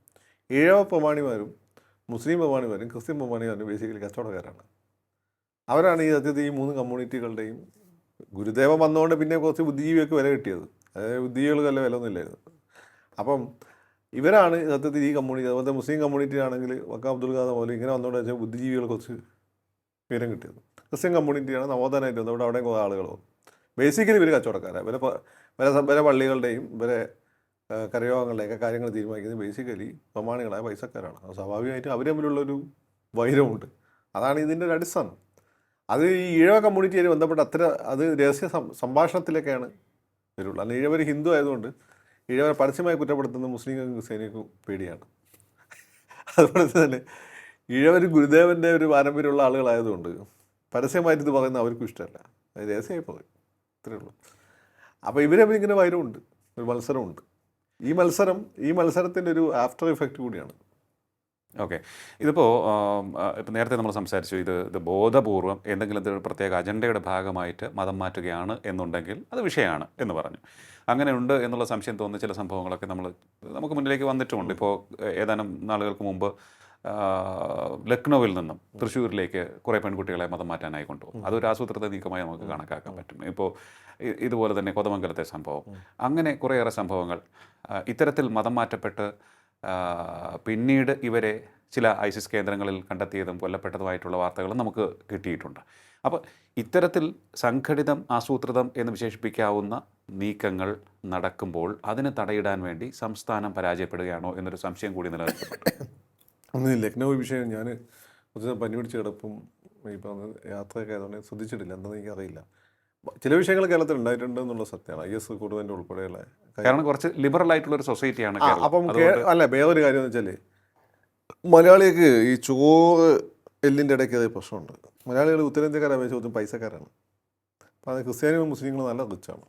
ഈഴവ പ്രമാണിമാരും മുസ്ലിം പ്രമാണിമാരും ക്രിസ്ത്യൻ പ്രമാണിമാരും ബേസിക്കലി കച്ചവടക്കാരാണ്. അവരാണ് ഈ സത്യത്തിൽ ഈ മൂന്ന് കമ്മ്യൂണിറ്റികളുടെയും ഗുരുദേവൻ വന്നുകൊണ്ട് പിന്നെ കുറച്ച് ബുദ്ധിജീവിയൊക്കെ വില കിട്ടിയത്. അതായത് ബുദ്ധിജീവികൾക്ക് വല്ല വില ഒന്നുമില്ലായിരുന്നു. അപ്പം ഇവരാണ് സത്യത്തിൽ ഈ കമ്മ്യൂണിറ്റി, അതുപോലെ മുസ്ലിം കമ്മ്യൂണിറ്റി ആണെങ്കിൽ വക്കം അബ്ദുൽ ഖാദർ പോലെ ഇങ്ങനെ വന്നുകൊണ്ട് വെച്ചാൽ ബുദ്ധിജീവികൾ കുറച്ച് വിവരം കിട്ടിയത്. ക്രിസ്ത്യൻ കമ്മ്യൂണിറ്റിയാണ് നവോത്ഥാനമായിട്ട് വന്നത്. അവിടെ കുറേ ആളുകൾ വന്നു. ബേസിക്കലി ഇവർ കച്ചവടക്കാരാണ്. ഇവരെ പള്ളികളുടെയും ഇവരെ കരയോഗങ്ങളുടെയൊക്കെ കാര്യങ്ങൾ തീരുമാനിക്കുന്നത് ബേസിക്കലി പ്രമാണികളായ പൈസക്കാരാണ്. അത് സ്വാഭാവികമായിട്ടും അവർ തമ്മിലുള്ളൊരു വൈരമുണ്ട്. അതാണ് ഇതിൻ്റെ ഒരു അടിസ്ഥാനം. അത് ഈ ഈഴവ കമ്മ്യൂണിറ്റിയായി ബന്ധപ്പെട്ട് അത് രഹസ്യ സംഭാഷണത്തിലൊക്കെയാണ് വരുള്ളൂ. അല്ല ഈഴവർ ഹിന്ദു ആയതുകൊണ്ട് ഈഴവരെ പരസ്യമായി കുറ്റപ്പെടുത്തുന്ന മുസ്ലിങ്ങൾക്കും ക്രിസ്ത്യാനിക്കും പേടിയാണ്. അതുപോലെ തന്നെ ഈഴവർ ഗുരുദേവൻ്റെ ഒരു പാരമ്പര്യമുള്ള ആളുകളായതുകൊണ്ട് പരസ്യമായിട്ട് ഇത് പറയുന്നത് അവർക്കും ഇഷ്ടമല്ല. അത് രഹസ്യമായി പറയും, ഇത്രയേ ഉള്ളൂ. അപ്പോൾ ഇവരെ ഇങ്ങനെ വൈരമുണ്ട്, ഒരു മത്സരമുണ്ട്. ഈ മത്സരത്തിൻ്റെ ഒരു ആഫ്റ്റർ ഇഫക്റ്റ് കൂടിയാണ്. ഓക്കെ, ഇപ്പം നേരത്തെ നമ്മൾ സംസാരിച്ചു, ഇത് ബോധപൂർവം എന്തെങ്കിലും ഒരു പ്രത്യേക അജണ്ടയുടെ ഭാഗമായിട്ട് മതം മാറ്റുകയാണ് എന്നുണ്ടെങ്കിൽ അത് വിഷയമാണ് എന്ന് പറഞ്ഞു. അങ്ങനെ ഉണ്ട് എന്നുള്ള സംശയം തോന്നുന്ന ചില സംഭവങ്ങളൊക്കെ നമുക്ക് മുന്നിലേക്ക് വന്നിട്ടുമുണ്ട്. ഇപ്പോൾ ഏതാനും നാളുകൾക്ക് മുമ്പ് ലക്നൌവിൽ നിന്നും തൃശ്ശൂരിലേക്ക് കുറേ പെൺകുട്ടികളെ മതം മാറ്റാനായി കൊണ്ടുപോകും. അതൊരു ആസൂത്രിത നീക്കമായി നമുക്ക് കണക്കാക്കാൻ പറ്റും. ഇപ്പോൾ ഇതുപോലെ തന്നെ കോതമംഗലത്തെ സംഭവം, അങ്ങനെ കുറേയേറെ സംഭവങ്ങൾ ഇത്തരത്തിൽ മതം മാറ്റപ്പെട്ട് പിന്നീട് ഇവരെ ചില ഐസിസ് കേന്ദ്രങ്ങളിൽ കണ്ടെത്തിയതും കൊല്ലപ്പെട്ടതുമായിട്ടുള്ള വാർത്തകളും നമുക്ക് കിട്ടിയിട്ടുണ്ട്. അപ്പോൾ ഇത്തരത്തിൽ സംഘടിതം, ആസൂത്രിതം എന്ന് വിശേഷിപ്പിക്കാവുന്ന നീക്കങ്ങൾ നടക്കുമ്പോൾ അതിന് തടയിടാൻ വേണ്ടി സംസ്ഥാനം പരാജയപ്പെടുകയാണോ എന്നൊരു സംശയം കൂടി നിലനിൽക്കുന്നുണ്ട്. അന്ന് ലക്നൗ വിഷയം ഞാൻ കുറച്ച് പനി പിടിച്ച് കിടപ്പും ഇപ്പം യാത്രയൊക്കെ ആയതുകൊണ്ട് ശ്രദ്ധിച്ചിട്ടില്ല, എന്താണെന്ന് എനിക്കറിയില്ല. ചില വിഷയങ്ങൾ കേരളത്തിൽ ഉണ്ടായിട്ടുണ്ട് എന്നുള്ള സത്യമാണ്. IS റിക്രൂട്ട്മെൻ്റ് ഉൾപ്പെടെയുള്ള, കാരണം കുറച്ച് ലിബറൽ ആയിട്ടുള്ളൊരു സൊസൈറ്റിയാണ്. അപ്പം അല്ല, വേറൊരു കാര്യം എന്ന് വെച്ചാൽ മലയാളിക്ക് ഈ ചോറ് എല്ലിൻ്റെ ഇടയ്ക്ക് അത് പ്രശ്നമുണ്ട്. മലയാളികൾ ഉത്തരേന്ത്യക്കാരെ അപേക്ഷിച്ച് പൈസക്കാരാണ്. അപ്പോൾ അത് ക്രിസ്ത്യാനികളും മുസ്ലിങ്ങളും നല്ല റിച്ചാണ്.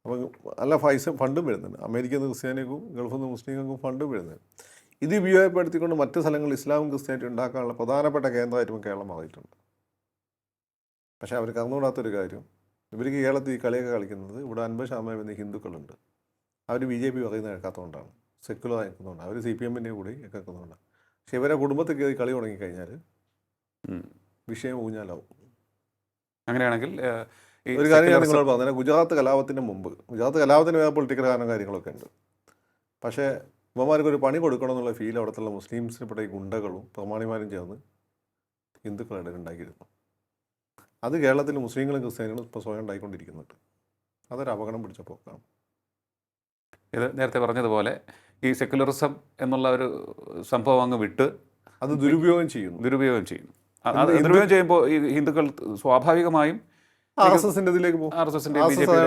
അപ്പം നല്ല ഫണ്ടും വരുന്നുണ്ട്. അമേരിക്കയിൽ നിന്ന് ക്രിസ്ത്യാനിക്കും ഗൾഫിൽ നിന്ന് മുസ്ലിങ്ങൾക്കും ഫണ്ടും വരുന്നുണ്ട്. ഇത് ഉപയോഗപ്പെടുത്തിക്കൊണ്ട് മറ്റ് സ്ഥലങ്ങളിൽ ഇസ്ലാമും ക്രിസ്ത്യാനിറ്റി ഉണ്ടാക്കാനുള്ള പ്രധാനപ്പെട്ട കേന്ദ്രമായിട്ടും കേരളം മാറിയിട്ടുണ്ട്. പക്ഷേ അവർക്ക് അറിഞ്ഞുകൂടാത്തൊരു കാര്യം, ഇവർക്ക് കേരളത്തിൽ ഈ കളിയൊക്കെ കളിക്കുന്നത് ഇവിടെ 50% എന്നീ ഹിന്ദുക്കളുണ്ട്. അവർ BJP പറയുന്നത് കേൾക്കാത്തതുകൊണ്ടാണ്, സെക്കുലർ നിൽക്കുന്നതുകൊണ്ടാണ്, അവർ CPM-ൻ്റെ കൂടി ഒക്കെ നിൽക്കുന്നതുകൊണ്ടാണ്. പക്ഷെ ഇവരെ കുടുംബത്തിൽ കയറി കളി തുടങ്ങിക്കഴിഞ്ഞാൽ വിഷയം ഊഞ്ഞാലാവും. അങ്ങനെയാണെങ്കിൽ ഒരു കാര്യം ഞാൻ നിങ്ങളോട് പറഞ്ഞാൽ, ഗുജറാത്ത് കലാപത്തിന് മുമ്പ്, ഗുജറാത്ത് കലാപത്തിന് വേറെ പൊളിറ്റിക്കൽ കാര്യങ്ങളൊക്കെ ഉണ്ട്. പക്ഷേ ഇവന്മാർക്കൊരു പണി കൊടുക്കണം എന്നുള്ള ഫീൽ അവിടുത്തെ മുസ്ലിംസിൽപ്പെട്ട ഈ ഗുണ്ടകളും പ്രമാണിമാരും ചേർന്ന് ഹിന്ദുക്കളുടെ ഉണ്ടാക്കിയിരുന്നു. അത് കേരളത്തിൽ മുസ്ലിങ്ങളും ക്രിസ്ത്യാനികളും ഇപ്പോൾ സ്വയം ഉണ്ടായിക്കൊണ്ടിരിക്കുന്നുണ്ട്. അതൊരു അപകടം പിടിച്ച പോക്കാണ്. ഇത് നേരത്തെ പറഞ്ഞതുപോലെ ഈ സെക്യുലറിസം എന്നുള്ള ഒരു സംഭവം അങ്ങ് വിട്ട് അത് ദുരുപയോഗം ചെയ്യുന്നു. ദുരുപയോഗം ചെയ്യുമ്പോൾ ഈ ഹിന്ദുക്കൾ സ്വാഭാവികമായും RSSൻ്റെ ഇതിലേക്ക് പോകും.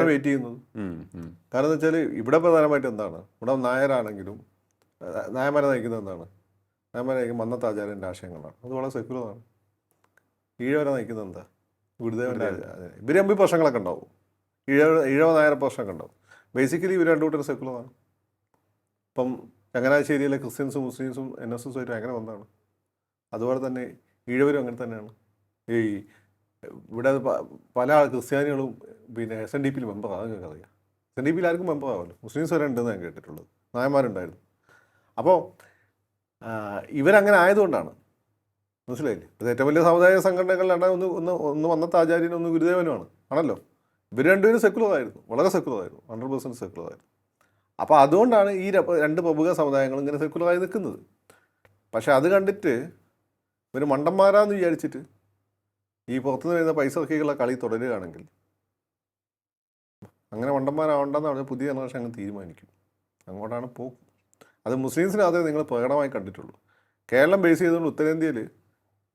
വെയിറ്റ് ചെയ്യുന്നത്. കാരണം എന്ന് വെച്ചാൽ ഇവിടെ പ്രധാനമായിട്ട് എന്താണ്, ഇവിടെ നായരാണെങ്കിലും നായന്മാരെ നയിക്കുന്നത് എന്താണ്, നായന്മാരെ നയിക്കും മന്നത്ത് ആചാര്യൻ്റെ ആശയങ്ങളാണ്. അത് വളരെ സെക്യുലറാണ്. ഈഴവരെ നയിക്കുന്നത് എന്താ, ഗുരുദേവൻ്റെ. ഇവർ തമ്മിൽ പ്രശ്നങ്ങളൊക്കെ ഉണ്ടാവും. ഈഴവ നായർ പ്രശ്നമൊക്കെ ഉണ്ടാവും. ബേസിക്കലി ഇവർ രണ്ടു കൂട്ടർ സെക്കുലറാണ്. ഇപ്പം ചങ്ങനാശ്ശേരിയിലെ ക്രിസ്ത്യൻസും മുസ്ലിംസും NSS ആയിട്ടും അങ്ങനെ വന്നതാണ്. അതുപോലെ തന്നെ ഈഴവരും അങ്ങനെ തന്നെയാണ്. ഈ ഇവിടെ പല ക്രിസ്ത്യാനികളും പിന്നെ SNDP മെമ്പറാണ്. നിങ്ങൾക്ക് അറിയാം, SNDP ആർക്കും മെമ്പർ ആവുമല്ലോ. മുസ്ലിംസ് വരെ ഉണ്ടെന്ന് ഞാൻ കേട്ടിട്ടുള്ളത്, നായന്മാരുണ്ടായിരുന്നു. അപ്പോൾ ഇവരങ്ങനെ ആയതുകൊണ്ടാണ്, മനസ്സിലായില്ലേ? അത് ഏറ്റവും വലിയ സമുദായ സംഘടനകളിലാണ് ഒന്ന് മന്നത്ത് ആചാര്യനും ഒന്ന് ഗുരുദേവനുമാണ് ആണല്ലോ. ഇവർ രണ്ടുപേരും സെക്കുലറായിരുന്നു, വളരെ സെക്കുലറായിരുന്നു, 100% സെക്കുലറായിരുന്നു. അപ്പോൾ അതുകൊണ്ടാണ് ഈ രണ്ട് പ്രമുഖ സമുദായങ്ങളും ഇങ്ങനെ സെക്കുലറായി നിൽക്കുന്നത്. പക്ഷെ അത് കണ്ടിട്ട് ഇവർ മണ്ടന്മാരാന്ന് വിചാരിച്ചിട്ട് ഈ പുറത്തുനിന്ന് വരുന്ന പൈസ ഇറക്കിയുള്ള കളി തുടരുകയാണെങ്കിൽ അങ്ങനെ മണ്ടന്മാരാവണ്ടെന്ന് പറഞ്ഞാൽ പുതിയ ജനറേഷൻ അങ്ങ് തീരുമാനിക്കും. അങ്ങോട്ടാണ് പോകും. അത് മുസ്ലിംസിനകത്തേ നിങ്ങൾ പ്രകടമായി കണ്ടിട്ടുള്ളൂ. കേരളം ബേസ് ചെയ്തുകൊണ്ട് ഉത്തരേന്ത്യയിൽ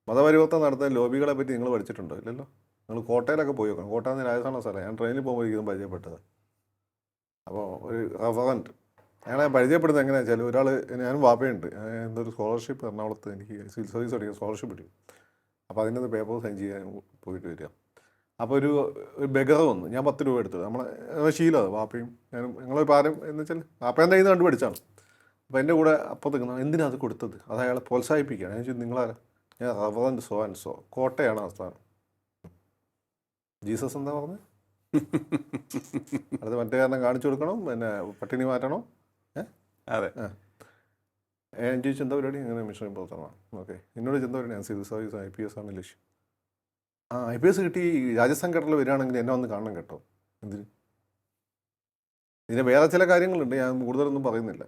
മതപരിവർത്തനം നടത്തുന്ന ലോബികളെ പറ്റി നിങ്ങൾ പഠിച്ചിട്ടുണ്ടോ? ഇല്ലല്ലോ. നിങ്ങൾ കോട്ടയിലൊക്കെ പോയി നോക്കണം. കോട്ടയം എന്ന് രാജസ്ഥാന സ്ഥലം. ഞാൻ ട്രെയിനിൽ പോകുമ്പോൾ ഇതും പരിചയപ്പെട്ടത്. അപ്പോൾ ഒരു റഫറൻറ്റ് അയാളെ പരിചയപ്പെടുന്നത് എങ്ങനെയാണെന്ന് വെച്ചാൽ, ഒരാൾ ഞാനും വാപ്പയുണ്ട്, എന്തൊരു സ്കോളർഷിപ്പ് എറണാകുളത്ത് എനിക്ക് സിവിൽ സർവീസ് പഠിക്കുന്ന സ്കോളർഷിപ്പ് കിട്ടി. അപ്പോൾ അതിൻ്റെ പേപ്പർ സൈൻ ചെയ്യാൻ പോയിട്ട് വരിക. അപ്പോൾ ഒരു ബെഗർ വന്നു. ഞാൻ 10 രൂപ എടുത്തത്. നമ്മളെ ശീലം അത്. വാപ്പയും ഞാനും ഞങ്ങളൊരു പാരം എന്ന് വെച്ചാൽ വാപ്പേൻ്റെ കയ്യിൽ നിന്ന് കണ്ടുപിടിച്ചാണ്. അപ്പോൾ എൻ്റെ കൂടെ അപ്പുറത്ത് നിൽക്കുന്നത് എന്തിനാണ് അത് കൊടുത്തത്? അത് അയാളെ പ്രോത്സാഹിപ്പിക്കുകയാണ്. ഞാൻ ചോദിച്ചു നിങ്ങളാരാ? ഞാൻ റവറൻറ്റ് സോ ആൻഡ് സോ, കോട്ടയാണ് ആസ്ഥാനം. ജീസസ് എന്താ പറഞ്ഞത്? അടുത്ത് മറ്റേ കാരണം കാണിച്ചു കൊടുക്കണം, പിന്നെ പട്ടിണി മാറ്റണം. അതെ. ഞാൻ ചോദിച്ചു എന്താ പരിപാടി? ഇങ്ങനെ മിഷൻ പുറത്തണം. ഓക്കെ, എന്നോട് എന്താ പരിപാടി? ഞാൻ സിവിൽ സർവീസ് IPS ആണ് ലക്ഷ്യം. IPS കിട്ടി രാജസ്ഥാൻ കേരളത്തിൽ വരികയാണെങ്കിൽ എന്നെ വന്ന് കാണണം കേട്ടോ. എന്തിന്? ഇതിന് വേറെ ചില കാര്യങ്ങളുണ്ട്, ഞാൻ കൂടുതലൊന്നും പറയുന്നില്ല.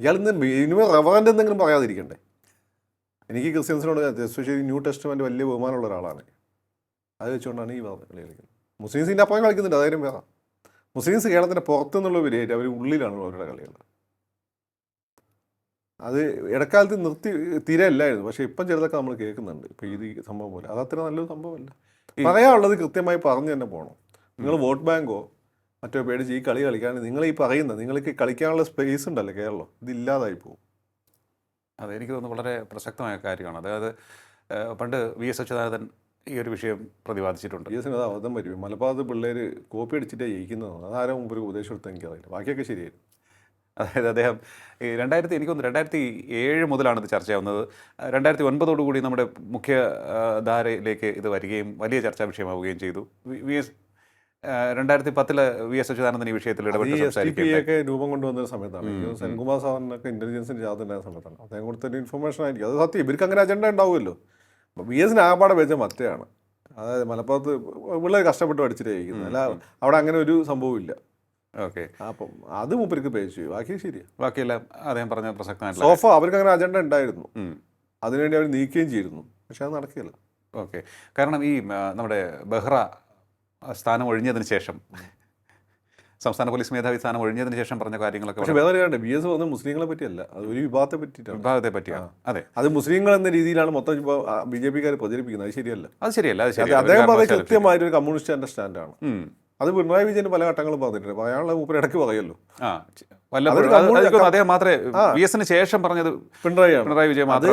ഇയാളിന്ന് ഇനിമേ റവറൻ്റ് എന്തെങ്കിലും പറയാതിരിക്കണ്ടേ? എനിക്ക് ക്രിസ്ത്യൻസിനോട് എസ്പെഷ്യലി ന്യൂ ടെസ്റ്റ്മെൻറ്റ് വലിയ ബഹുമാനമുള്ള ഒരാളാണ്. അത് വെച്ചുകൊണ്ടാണ് ഈ കളി കളിക്കുന്നത്. മുസ്ലിംസിൻ്റെ അപ്പുറം കളിക്കുന്നുണ്ട്, അതായാലും വേറെ. മുസ്ലിംസ് കേരളത്തിൻ്റെ പുറത്തുനിന്നുള്ള പേരായിട്ട് അവർ ഉള്ളിലാണ് അവരുടെ കളികൾ. അത് ഇടക്കാലത്ത് തീരെയല്ലായിരുന്നു. പക്ഷേ ഇപ്പം ചിലതൊക്കെ നമ്മൾ കേൾക്കുന്നുണ്ട്. ഇപ്പോൾ ഈ സംഭവം പോലെ അതത്ര നല്ലൊരു സംഭവമല്ല. പറയാനുള്ളത് കൃത്യമായി പറഞ്ഞു തന്നെ പോകണം. നിങ്ങൾ വോട്ട് ബാങ്കോ മറ്റോ പേടിച്ച് ഈ കളി കളിക്കാൻ നിങ്ങൾ ഈ പറയുന്നത് നിങ്ങൾക്ക് കളിക്കാനുള്ള സ്പേസ് ഉണ്ടല്ലോ കേരളം, ഇതില്ലാതായി പോകും. അതെ, എനിക്ക് തോന്നുന്നു വളരെ പ്രസക്തമായ കാര്യമാണ്. അതായത് പണ്ട് VS അച്യുതാനന്ദൻ ഈ ഒരു വിഷയം പ്രതിപാദിച്ചിട്ടുണ്ട്. VS അത് അബദ്ധം വരും. മലബാർ പിള്ളേർ കോപ്പി അടിച്ചിട്ടേ ജയിക്കുന്നതാണ്. അതാരും മുമ്പ് ഒരു ഉപദേശം എടുത്ത് എനിക്കറിയില്ല. ബാക്കിയൊക്കെ ശരിയായിരുന്നു. അതായത് അദ്ദേഹം ഈ 2007 മുതലാണ് ഇത് ചർച്ചയാവുന്നത്. 2009 നമ്മുടെ മുഖ്യധാരയിലേക്ക് ഇത് വരികയും വലിയ ചർച്ചാ വിഷയമാവുകയും ചെയ്തു. 2010 VS അച്യുതാനന്ദൻ ഈ വിഷയത്തിൽ ഇടപെട്ട് STPയൊക്കെ രൂപം കൊണ്ടുവന്ന സമയത്താണ്. സെൻകുമാർ സാറിനൊക്കെ ഇൻ്റലിജൻസിൻ്റെ ജാതുണ്ടായ സമയത്താണ്. അദ്ദേഹം കൊടുത്തൊരു ഇൻഫർമേഷൻ ആയിരിക്കും. അത് സത്യം. ഇവർക്ക് അങ്ങനെ അജണ്ട ഉണ്ടാവുമല്ലോ. അപ്പോൾ VSന് ആകപ്പാടെ വെച്ച മറ്റയാണ്. അതായത് മലപ്പുറത്ത് പിള്ളേർ കഷ്ടപ്പെട്ട് പഠിച്ചിട്ട് ജയിക്കുന്നത്. അല്ല, അവിടെ അങ്ങനെ ഒരു സംഭവമില്ല. ഓക്കെ, അപ്പം അത് മൂപ്പർക്ക് പേജ് ചെയ്യും. ബാക്കി ശരിയാണ്. ബാക്കിയെല്ലാം അദ്ദേഹം പറഞ്ഞ പ്രസക്തമായിട്ടുള്ള സോഫ അവർക്ക് അങ്ങനെ അജണ്ട ഉണ്ടായിരുന്നു. അതിനുവേണ്ടി അവർ നീക്കുകയും ചെയ്തിരുന്നു. പക്ഷെ അത് നടക്കില്ല. ഓക്കെ, കാരണം ഈ നമ്മുടെ ബെഹ്റ സ്ഥാനം ഒഴിഞ്ഞതിന് ശേഷം, സംസ്ഥാന പോലീസ് മേധാവി സ്ഥാനം ഒഴിഞ്ഞതിന് ശേഷം പറഞ്ഞ കാര്യങ്ങളൊക്കെ പക്ഷേ വേറെ കാര്യമുണ്ട്. VS വന്ന് മുസ്ലിങ്ങളെ പറ്റിയല്ല, അത് ഒരു വിഭാഗത്തെ പറ്റിയിട്ടാണ്. വിഭാഗത്തെ പറ്റിയാണ്. അതെ, അത് മുസ്ലിങ്ങൾ എന്ന രീതിയിലാണ് മൊത്തം ഇപ്പോൾ BJPക്കാർ പ്രചരിപ്പിക്കുന്നത്. അത് ശരിയല്ല. അത് ശരിയല്ല. അദ്ദേഹം പറഞ്ഞ കൃത്യമായൊരു കമ്മ്യൂണിസ്റ്റ് സ്റ്റാൻഡാണ്. അത് പിണറായി വിജയന് പല ഘട്ടങ്ങളും പറഞ്ഞിട്ടുണ്ട്. പറയാനുള്ള മൂപ്പർ ഇടയ്ക്ക് പറയുമല്ലോ. അദ്ദേഹം മാത്രമേ VSന് ശേഷം പറഞ്ഞത് പിണറായി വിജയൻ. അത്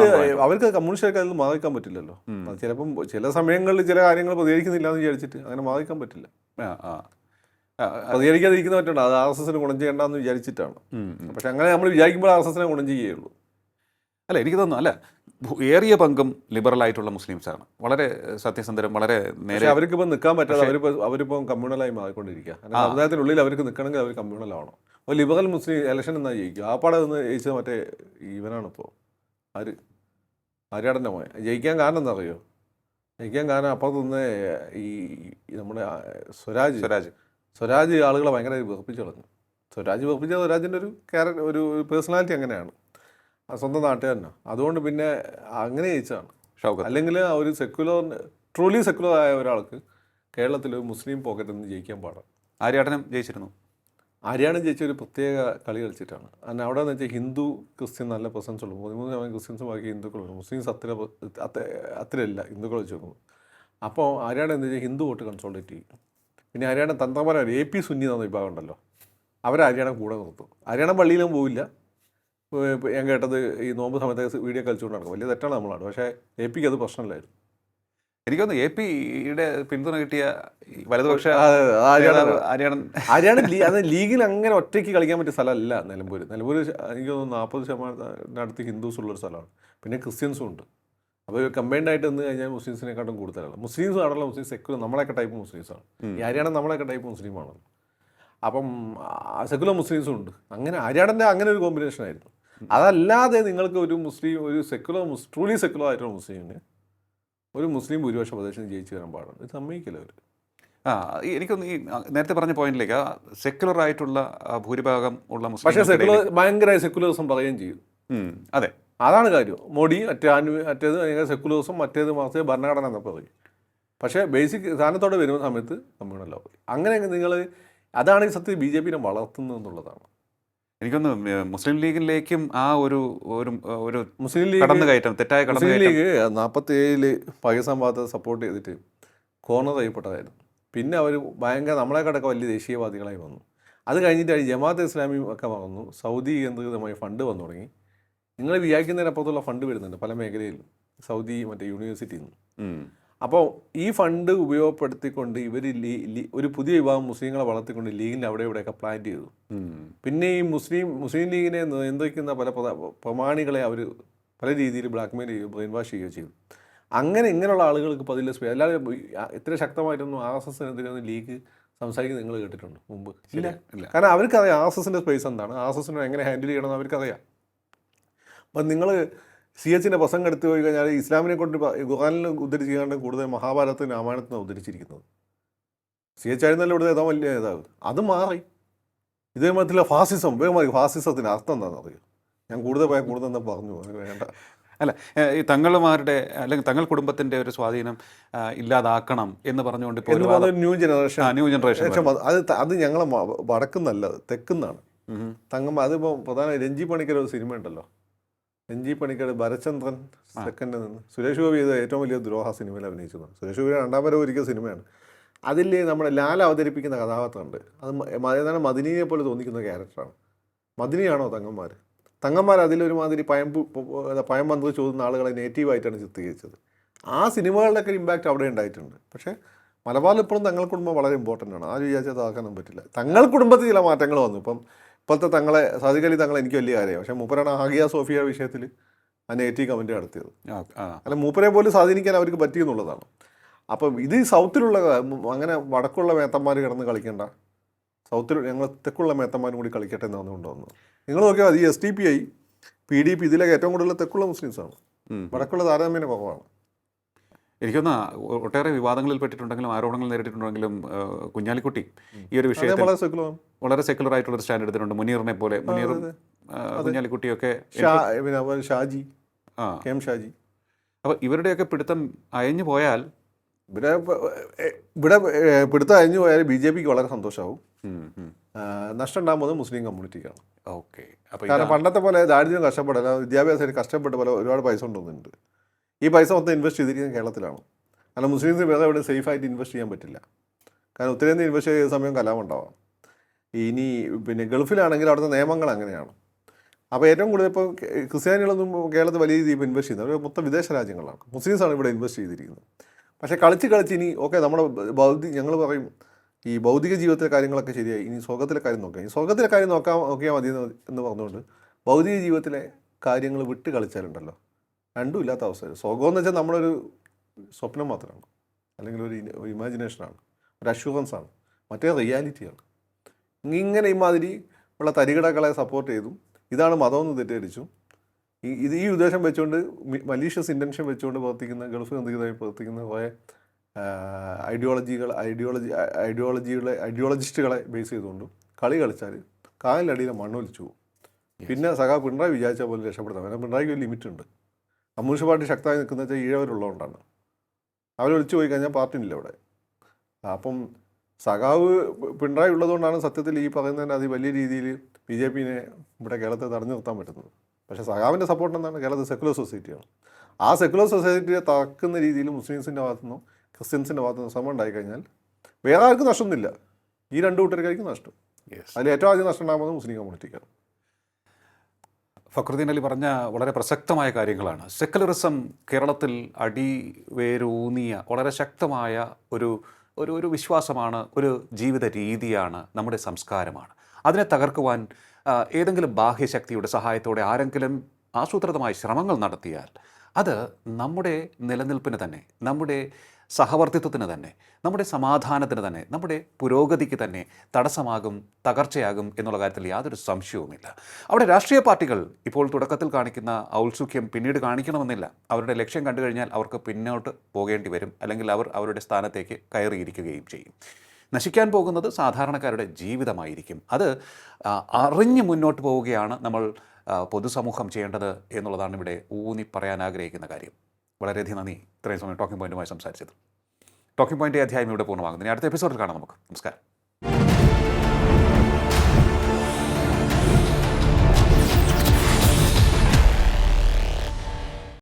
അവർക്ക് കമ്മ്യൂണിസ്റ്റ് അതിൽ മാറിക്കാൻ പറ്റില്ലല്ലോ. ചിലപ്പം ചില സമയങ്ങളിൽ ചില കാര്യങ്ങൾ പ്രതികരിക്കുന്നില്ല എന്ന് വിചാരിച്ചിട്ട് അങ്ങനെ മാറിക്കാൻ പറ്റില്ല. പ്രതികരിക്കാതിരിക്കുന്ന പറ്റുണ്ട്. അത് RSSന് ഗുണം ചെയ്യേണ്ടെന്ന് വിചാരിച്ചിട്ടാണ്. പക്ഷെ അങ്ങനെ നമ്മൾ വിചാരിക്കുമ്പോൾ RSSനെ ഗുണം ചെയ്യുകയുള്ളൂ. അല്ല, എനിക്ക് തോന്നുന്നു അല്ല, ഏറിയ പങ്കും ലിബറലായിട്ടുള്ള മുസ്ലിംസാണ്. വളരെ സത്യസന്ധരും വളരെ നേരെ. അവർക്കിപ്പോൾ നിൽക്കാൻ പറ്റാതെ അവരിപ്പം കമ്മ്യൂണലായി മാറിക്കൊണ്ടിരിക്കുക. സമുദായത്തിനുള്ളിൽ അവർക്ക് നിൽക്കണമെങ്കിൽ അവർ കമ്മ്യൂണലാവണം. അപ്പോൾ ലിബറൽ മുസ്ലിം ഇലക്ഷൻ എന്നാ ജയിക്കും. ആ പാടെ നിന്ന് ജയിച്ചത് മറ്റേ ഇവനാണ്. ഇപ്പോൾ ആര്യാടൻ്റെ മോൻ ജയിക്കാൻ കാരണം എന്താ അറിയോ? ജയിക്കാൻ കാരണം അപ്പുറത്ത് നിന്ന് ഈ നമ്മുടെ സ്വരാജ് ആളുകളെ ഭയങ്കര വെറുപ്പിച്ച് കളഞ്ഞു. സ്വരാജിൻ്റെ ഒരു പേഴ്സണാലിറ്റി അങ്ങനെയാണ്. സ്വന്തം നാട്ടുകാരനാണ്. അതുകൊണ്ട് പിന്നെ അങ്ങനെ ജയിച്ചാണ് ഷൗക്കത്ത്. അല്ലെങ്കിൽ ഒരു ട്രൂലി സെക്കുലർ ആയ ഒരാൾക്ക് കേരളത്തിൽ ഒരു മുസ്ലിം പോക്കറ്റിൽ നിന്ന് ജയിക്കാൻ പാടാണ്. ആര്യാടനും ജയിച്ചിരുന്നു. ആര്യാടൻ ജയിച്ച ഒരു പ്രത്യേക കളി കളിച്ചിട്ടാണ്. കാരണം അവിടെ എന്ന് വെച്ചാൽ ഹിന്ദു ക്രിസ്ത്യൻ നല്ല പ്രസൻസ് ഉള്ളൂ. 13% ക്രിസ്ത്യൻസും ബാക്കി ഹിന്ദുക്കളുണ്ട്. മുസ്ലിംസ് അത്രയല്ല ഹിന്ദുക്കൾ വെച്ച് നോക്കുന്നു. അപ്പോൾ ആര്യാടൻ എന്ന് വെച്ചാൽ ഹിന്ദു വോട്ട് കൺസോൾട്ടേറ്റ് ചെയ്യും. പിന്നെ ആര്യാടൻ തന്ത്രപരം AP സുന്നി എന്ന വിഭാഗം ഉണ്ടല്ലോ, അവർ ആര്യാടൻ കൂടെ നിർത്തും. ആര്യാടൻ പള്ളിയിലും പോവില്ല. ഞാൻ കേട്ടത് ഈ നോമ്പ് സമയത്ത് വീഡിയോ കളിച്ചുകൊണ്ട് നടക്കും. വലിയ തെറ്റാണ് നമ്മളാണ്. പക്ഷേ APക്ക് അത് പ്രശ്നമില്ലായിരുന്നു. എനിക്കൊന്ന് APയുടെ പിന്തുണ കിട്ടിയ വലതുപക്ഷ ആര്യാടൻ അത് ലീഗിൽ അങ്ങനെ ഒറ്റയ്ക്ക് കളിക്കാൻ പറ്റിയ സ്ഥലമല്ല നിലമ്പൂർ. എനിക്ക് തോന്നുന്നു 40% ഹിന്ദുസ് ഉള്ളൊരു സ്ഥലമാണ്. പിന്നെ ക്രിസ്ത്യൻസും ഉണ്ട്. അപ്പോൾ കമ്പൈൻഡ് ആയിട്ട് നിന്ന് കഴിഞ്ഞാൽ മുസ്ലിംസിനെക്കാട്ടും കൂടുതലാണ്. മുസ്ലിംസ് ആണല്ലോ മുസ്ലിം സെക്കുലർ, നമ്മളെയൊക്കെ ടൈപ്പ് മുസ്ലിംസാണ്. ഈ ആര്യാടൻ നമ്മളെയൊക്കെ ടൈപ്പ് മുസ്ലിമാണല്ലോ. അപ്പം സെക്കുലർ മുസ്ലിംസും ഉണ്ട്. അങ്ങനെ ആര്യാടൻ്റെ അങ്ങനെ ഒരു കോമ്പിനേഷൻ ആയിരുന്നു. അതല്ലാതെ നിങ്ങൾക്ക് ഒരു ട്രൂലി സെക്കുലർ ആയിട്ടുള്ള മുസ്ലിമിന് ഒരു മുസ്ലിം ഭൂരിപക്ഷ പ്രദേശത്ത് ജയിച്ചു വരാൻ പാടുണ്ട്. ഇത് സമ്മതിക്കില്ല അവർ. എനിക്കൊന്ന് ഈ നേരത്തെ പറഞ്ഞ പോയിന്റിലേക്ക് സെക്യുലർ ആയിട്ടുള്ള ഭൂരിഭാഗം ഉള്ള പക്ഷേ മുസ്ലിം ഭയങ്കര സെക്കുലറിസം പറയുകയും ചെയ്യും. അതെ, അതാണ് കാര്യം. മോഡി മറ്റേത് ഭയങ്കര സെക്കുലറിസം, മറ്റേത് മറിച്ച് ഭരണഘടന എന്നൊക്കെ പറയും. പക്ഷേ ബേസിക് സ്ഥാനത്തോടെ വരുന്ന സമയത്ത് കമ്മ്യൂണലോ അങ്ങനെ നിങ്ങൾ അതാണ് ഈ സത്യത്തിൽ BJP വളർത്തുന്നത് എന്നുള്ളതാണ്. എനിക്കൊന്ന് മുസ്ലിം ലീഗിലേക്കും ആ ഒരു ഒരു മുസ്ലിം ലീഗ് കടന്നുകയറ്റം, തെറ്റായ മുസ്ലിം കടന്നുകയറ്റം. ലീഗ് 47 പാകിസ്ഥാൻ ഭാഗത്ത് സപ്പോർട്ട് ചെയ്തിട്ട് കോർണർ ചെയ്യപ്പെട്ടതായിരുന്നു. പിന്നെ അവർ ഭയങ്കര നമ്മളെക്കാട്ടൊക്കെ വലിയ ദേശീയവാദികളായി വന്നു. അത് കഴിഞ്ഞിട്ട് ജമാഅത്ത് ഇസ്ലാമി ഒക്കെ വന്നു. സൗദി കേന്ദ്രീകൃതമായി ഫണ്ട് വന്നു തുടങ്ങി. നിങ്ങൾ വിചാരിക്കുന്നതിനപ്പുറത്തുള്ള ഫണ്ട് വരുന്നുണ്ട് പല മേഖലയിലും, സൗദി മറ്റേ യൂണിവേഴ്സിറ്റിയിൽ നിന്ന്. അപ്പോൾ ഈ ഫണ്ട് ഉപയോഗപ്പെടുത്തിക്കൊണ്ട് ഇവർ ഒരു പുതിയ വിഭാഗം മുസ്ലിങ്ങളെ വളർത്തിക്കൊണ്ട് ലീഗിൻ്റെ അവിടെ ഇവിടെയൊക്കെ പ്ലാൻ ചെയ്തു. പിന്നെ ഈ മുസ്ലിം ലീഗിനെ നിയന്ത്രിക്കുന്ന പല പ്രമാണികളെ അവർ പല രീതിയിൽ ബ്ലാക്ക്മെയിൽ ചെയ്യുകയോ ബ്രെയിൻ വാഷ് ചെയ്യുകയോ ചെയ്തു. ഇങ്ങനെയുള്ള ആളുകൾക്ക് ഇപ്പോൾ അതിൽ അല്ലാതെ ഇത്ര ശക്തമായിട്ടൊന്നും RSSനെതിരെ ലീഗ് സംസാരിക്കുന്നത് നിങ്ങൾ കേട്ടിട്ടുണ്ട് മുമ്പ്? ഇല്ല. കാരണം അവർക്കറിയാം RSSൻ്റെ സ്പേസ് എന്താണ്, RSSനെ എങ്ങനെ ഹാൻഡിൽ ചെയ്യണമെന്ന് അവർക്കറിയാം. അപ്പം നിങ്ങൾ CHൻ്റെ പ്രസംഗം എടുത്തു പോയി കഴിഞ്ഞാൽ ഇസ്ലാമിനെ കൊണ്ട് ഖുർആനിൽ ഉദ്ധരിച്ചുകൊണ്ട് കൂടുതൽ മഹാഭാരതത്തിന് രാമായണത്തിനാണ് ഉദ്ധരിച്ചിരിക്കുന്നത്. CH ആയിരുന്നല്ലോ ഇവിടുത്തെ ഏതോ വലിയ നേതാവ്. അത് മാറി ഇതേ മതത്തിലെ ഫാസിസത്തിന് അർത്ഥം എന്താണെന്ന് അറിയാം. ഞാൻ കൂടുതൽ കൂടുതൽ പറഞ്ഞു, അങ്ങനെ വേണ്ട. അല്ല, ഈ തങ്ങളുമാരുടെ അല്ലെങ്കിൽ തങ്ങൾ കുടുംബത്തിൻ്റെ ഒരു സ്വാധീനം ഇല്ലാതാക്കണം എന്ന് പറഞ്ഞുകൊണ്ട് ഇപ്പോൾ ന്യൂ ജനറേഷൻ അത് ഞങ്ങളെ വടക്കുന്നല്ല, തെക്കുന്നാണ് തങ്ങമ്മ. അതിപ്പോൾ പ്രധാന രഞ്ജി പണിക്കർ ഒരു സിനിമ ഉണ്ടല്ലോ, രഞ്ജി പണിക്കർ ഭരചന്ദ്രൻ സെക്കൻഡിൽ നിന്ന് സുരേഷ് ഗോപി ചെയ്ത ഏറ്റവും വലിയ ദ്രോഹ സിനിമയിൽ അഭിനയിച്ചതാണ്. സുരേഷ് ഗോപി രണ്ടാം വരെ ഒരിക്കൽ സിനിമയാണ്. അതിൽ നമ്മുടെ ലാൽ അവതരിപ്പിക്കുന്ന കഥാപാത്രമുണ്ട്. അത് മദിനിയെ പോലെ തോന്നിക്കുന്ന ക്യാരക്ടറാണ്. മദിനിയാണോ തങ്ങന്മാർ അതിലൊരുമാതിരി പയം മന്ത്രി ചോദിക്കുന്ന ആളുകളെ നേറ്റീവായിട്ടാണ് ചിത്രീകരിച്ചത്. ആ സിനിമകളുടെയൊക്കെ ഇമ്പാക്റ്റ് അവിടെ ഉണ്ടായിട്ടുണ്ട്. പക്ഷേ മലബാറിൽ ഇപ്പോഴും തങ്ങൾ കുടുംബം വളരെ ഇമ്പോർട്ടൻ്റ് ആണ്. ആരും വിചാരിച്ചത് ആക്കാനും പറ്റില്ല. തങ്ങൾ കുടുംബത്തിൽ ചില മാറ്റങ്ങൾ വന്നു. ഇപ്പോഴത്തെ സാദിഖ് അലി തങ്ങൾ എനിക്ക് വലിയ കാര്യമാണ്. പക്ഷേ മൂപ്പരാണ് ഹാഗിയ സോഫിയ വിഷയത്തിൽ ആ നെഗറ്റീവ് കമൻറ്റ് നടത്തിയത്. അല്ല, മൂപ്പരെ പോലും സ്വാധീനിക്കാൻ അവർക്ക് പറ്റിയെന്നുള്ളതാണ്. അപ്പം ഇത് സൗത്തിലുള്ള അങ്ങനെ വടക്കുള്ള മേത്തന്മാർ കിടന്ന് കളിക്കേണ്ട, സൗത്തിൽ ഞങ്ങൾ തെക്കുള്ള മേത്തന്മാരും കൂടി കളിക്കട്ടെ എന്നാണ് കൊണ്ടുവന്നത്. നിങ്ങൾ നോക്കിയാൽ ഈ SDPI PDP ഇതിലൊക്കെ ഏറ്റവും കൂടുതൽ തെക്കുള്ള മുസ്ലിംസാണ്, വടക്കുള്ള താരതമ്യേന കുറവാണ്. എനിക്കൊന്ന് ഒട്ടേറെ വിവാദങ്ങളിൽ പെട്ടിട്ടുണ്ടെങ്കിലും ആരോപണങ്ങൾ നേരിട്ടിട്ടുണ്ടെങ്കിലും കുഞ്ഞാലിക്കുട്ടി ഈ ഒരു വിഷയത്തിൽ വളരെ സെക്യുലർ ആയിട്ടുള്ള സ്റ്റാൻഡ് എടുത്തിട്ടുണ്ട്. മുനീറിനെ പോലെ മുനീറും കുഞ്ഞാലിക്കുട്ടിയൊക്കെ ഷാജി. അപ്പോൾ ഇവരുടെയൊക്കെ പിടുത്തം അയഞ്ഞു പോയാൽ ഇവിടെ പിടുത്തം അയഞ്ഞു പോയാൽ BJPക്ക് വളരെ സന്തോഷമാവും. നഷ്ടം ഉണ്ടാകുന്നത് മുസ്ലിം കമ്മ്യൂണിറ്റിക്കാണ്. ഓക്കെ. അപ്പോൾ കാരണം പണ്ടത്തെ പോലെ ദാരിദ്ര്യം കഷ്ടപ്പെടല്ല, വിദ്യാഭ്യാസത്തിന് കഷ്ടപ്പെട്ട് പോലെ ഒരുപാട് പൈസ കൊണ്ടുവന്നിട്ടുണ്ട്. ഈ പൈസ മൊത്തം ഇൻവെസ്റ്റ് ചെയ്തിരിക്കുന്നത് കേരളത്തിലാണ്. കാരണം മുസ്ലിംസിന് വേറെ എവിടെ സേഫായിട്ട് ഇൻവെസ്റ്റ് ചെയ്യാൻ പറ്റില്ല. കാരണം ഉത്തരേന്ത്യ ഇൻവെസ്റ്റ് ചെയ്ത സമയം കലാമുണ്ടാവാം. ഇനി പിന്നെ ഗൾഫിലാണെങ്കിൽ അവിടുത്തെ നിയമങ്ങൾ അങ്ങനെയാണ്. അപ്പോൾ ഏറ്റവും കൂടുതൽ ഇപ്പോൾ ക്രിസ്ത്യാനികളൊന്നും കേരളത്തിൽ വലിയ രീതിയിൽ ഇൻവെസ്റ്റ് ചെയ്യുന്നത് അവർ മൊത്തം വിദേശ രാജ്യങ്ങളാണ്. മുസ്ലിംസാണ് ഇവിടെ ഇൻവെസ്റ്റ് ചെയ്തിരിക്കുന്നത്. പക്ഷേ കളിച്ച് ഇനി ഓക്കെ നമ്മൾ ഞങ്ങൾ പറയും ഈ ഭൗതിക ജീവിതത്തിലെ കാര്യങ്ങളൊക്കെ ശരിയായി, ഇനി സ്വർഗത്തിലെ കാര്യം നോക്കാം. ഈ സ്വർഗത്തിലെ കാര്യം നോക്കിയാൽ മതി എന്ന് പറഞ്ഞുകൊണ്ട് ഭൗതിക ജീവിതത്തിലെ കാര്യങ്ങൾ വിട്ട് കളിച്ചാലുണ്ടല്ലോ രണ്ടും ഇല്ലാത്ത അവസ്ഥ. സ്വർഗമെന്ന് വെച്ചാൽ നമ്മളൊരു സ്വപ്നം മാത്രമാണ്, അല്ലെങ്കിൽ ഒരു ഇമാജിനേഷനാണ്, ഒരു അഷ്യൂറൻസാണ്. മറ്റേ റിയാലിറ്റിയാണ്. ഇങ്ങനെ ഇമാതിരി ഉള്ള തരികിടകളെ സപ്പോർട്ട് ചെയ്തു. ഇതാണ് മതമെന്ന് തെറ്റിദ്ധരിച്ചു. ഈ ഉദ്ദേശം വെച്ചുകൊണ്ട് മലീഷ്യസ് ഇൻറ്റൻഷൻ വെച്ചുകൊണ്ട് പ്രവർത്തിക്കുന്ന ഗൾഫ് കേന്ദ്രീകൃതമായി പ്രവർത്തിക്കുന്ന കുറേ ഐഡിയോളജിസ്റ്റുകളെ ബേസ് ചെയ്തുകൊണ്ടും കളിച്ചാൽ കാലിലടിയിലെ മണ്ണൊലിച്ചു പോകും. പിന്നെ പിണറായി വിചാരിച്ച പോലെ രക്ഷപ്പെടുത്താം. കാരണം പിണറായിക്ക് ഒരു ലിമിറ്റുണ്ട്. കമ്മ്യൂണിസ്റ്റ് പാർട്ടി ശക്തമായി നിൽക്കുന്ന വെച്ചാൽ ഈഴവരുള്ളതുകൊണ്ടാണ്. അവരൊളിച്ചു പോയി കഴിഞ്ഞാൽ പാർട്ടിയില്ല അവിടെ. അപ്പം പിണറായി ഉള്ളതുകൊണ്ടാണ് സത്യത്തിൽ ഈ പറയുന്നതിന് അത് വലിയ രീതിയിൽ BJPനെ ഇവിടെ കേരളത്തെ തടഞ്ഞു നിർത്താൻ പറ്റുന്നത്. പക്ഷേ സഖാവിൻ്റെ സപ്പോർട്ട് എന്താണ്? കേരളത്തിൽ സെക്കുലർ സൊസൈറ്റിയാണ്. ആ സെക്കുലർ സൊസൈറ്റിയെ തകർക്കുന്ന രീതിയിൽ മുസ്ലിംസിൻ്റെ ഭാഗത്തുനിന്നോ ക്രിസ്ത്യൻസിൻ്റെ ഭാഗത്തുനിന്നോ ശ്രമം ഉണ്ടായിക്കഴിഞ്ഞാൽ വേറെ ആർക്കും നഷ്ടമൊന്നുമില്ല, ഈ രണ്ടു കൂട്ടർക്കായിരിക്കും നഷ്ടം. അതിൽ ഏറ്റവും ആദ്യം നഷ്ടം ഉണ്ടാകുന്നത് മുസ്ലിം കമ്മ്യൂണിറ്റിക്കാണ്. ഫക്രുദ്ദീൻ അലി പറഞ്ഞ വളരെ പ്രസക്തമായ കാര്യങ്ങളാണ്. സെക്കുലറിസം കേരളത്തിൽ അടിവേരൂന്നിയ വളരെ ശക്തമായ ഒരു വിശ്വാസമാണ്, ഒരു ജീവിത രീതിയാണ്, നമ്മുടെ സംസ്കാരമാണ്. അതിനെ തകർക്കുവാൻ ഏതെങ്കിലും ബാഹ്യശക്തിയുടെ സഹായത്തോടെ ആരെങ്കിലും ആസൂത്രിതമായ ശ്രമങ്ങൾ നടത്തിയാൽ അത് നമ്മുടെ നിലനിൽപ്പിന് തന്നെ, നമ്മുടെ സഹവർത്തിത്വത്തിന് തന്നെ, നമ്മുടെ സമാധാനത്തിന് തന്നെ, നമ്മുടെ പുരോഗതിക്ക് തന്നെ തടസ്സമാകും, തകർച്ചയാകും എന്നുള്ള കാര്യത്തിൽ യാതൊരു സംശയവുമില്ല. അവിടെ രാഷ്ട്രീയ പാർട്ടികൾ ഇപ്പോൾ തുടക്കത്തിൽ കാണിക്കുന്ന ഔത്സുക്യം പിന്നീട് കാണിക്കണമെന്നില്ല. അവരുടെ ലക്ഷ്യം കണ്ടു കഴിഞ്ഞാൽ അവർക്ക് പിന്നോട്ട് പോകേണ്ടി വരും, അല്ലെങ്കിൽ അവർ അവരുടെ സ്ഥാനത്തേക്ക് കയറിയിരിക്കുകയും ചെയ്യും. നശിക്കാൻ പോകുന്നത് സാധാരണക്കാരുടെ ജീവിതമായിരിക്കും. അത് അറിഞ്ഞ് മുന്നോട്ട് പോവുകയാണ് നമ്മൾ പൊതുസമൂഹം ചെയ്യേണ്ടത് എന്നുള്ളതാണ് ഇവിടെ ഊന്നി പറയാൻ ആഗ്രഹിക്കുന്ന കാര്യം. വളരെയധികം നന്ദി ഇത്രയും സമയം ടോക്കിംഗ് പോയിന്റുമായി സംസാരിച്ചത്. ടോക്കിംഗ് പോയിന്റ് അധ്യായം ഇവിടെ പൂർണ്ണമാകുന്നു. ഇനി അടുത്ത എപ്പിസോഡിൽ കാണാം നമുക്ക്. നമസ്കാരം.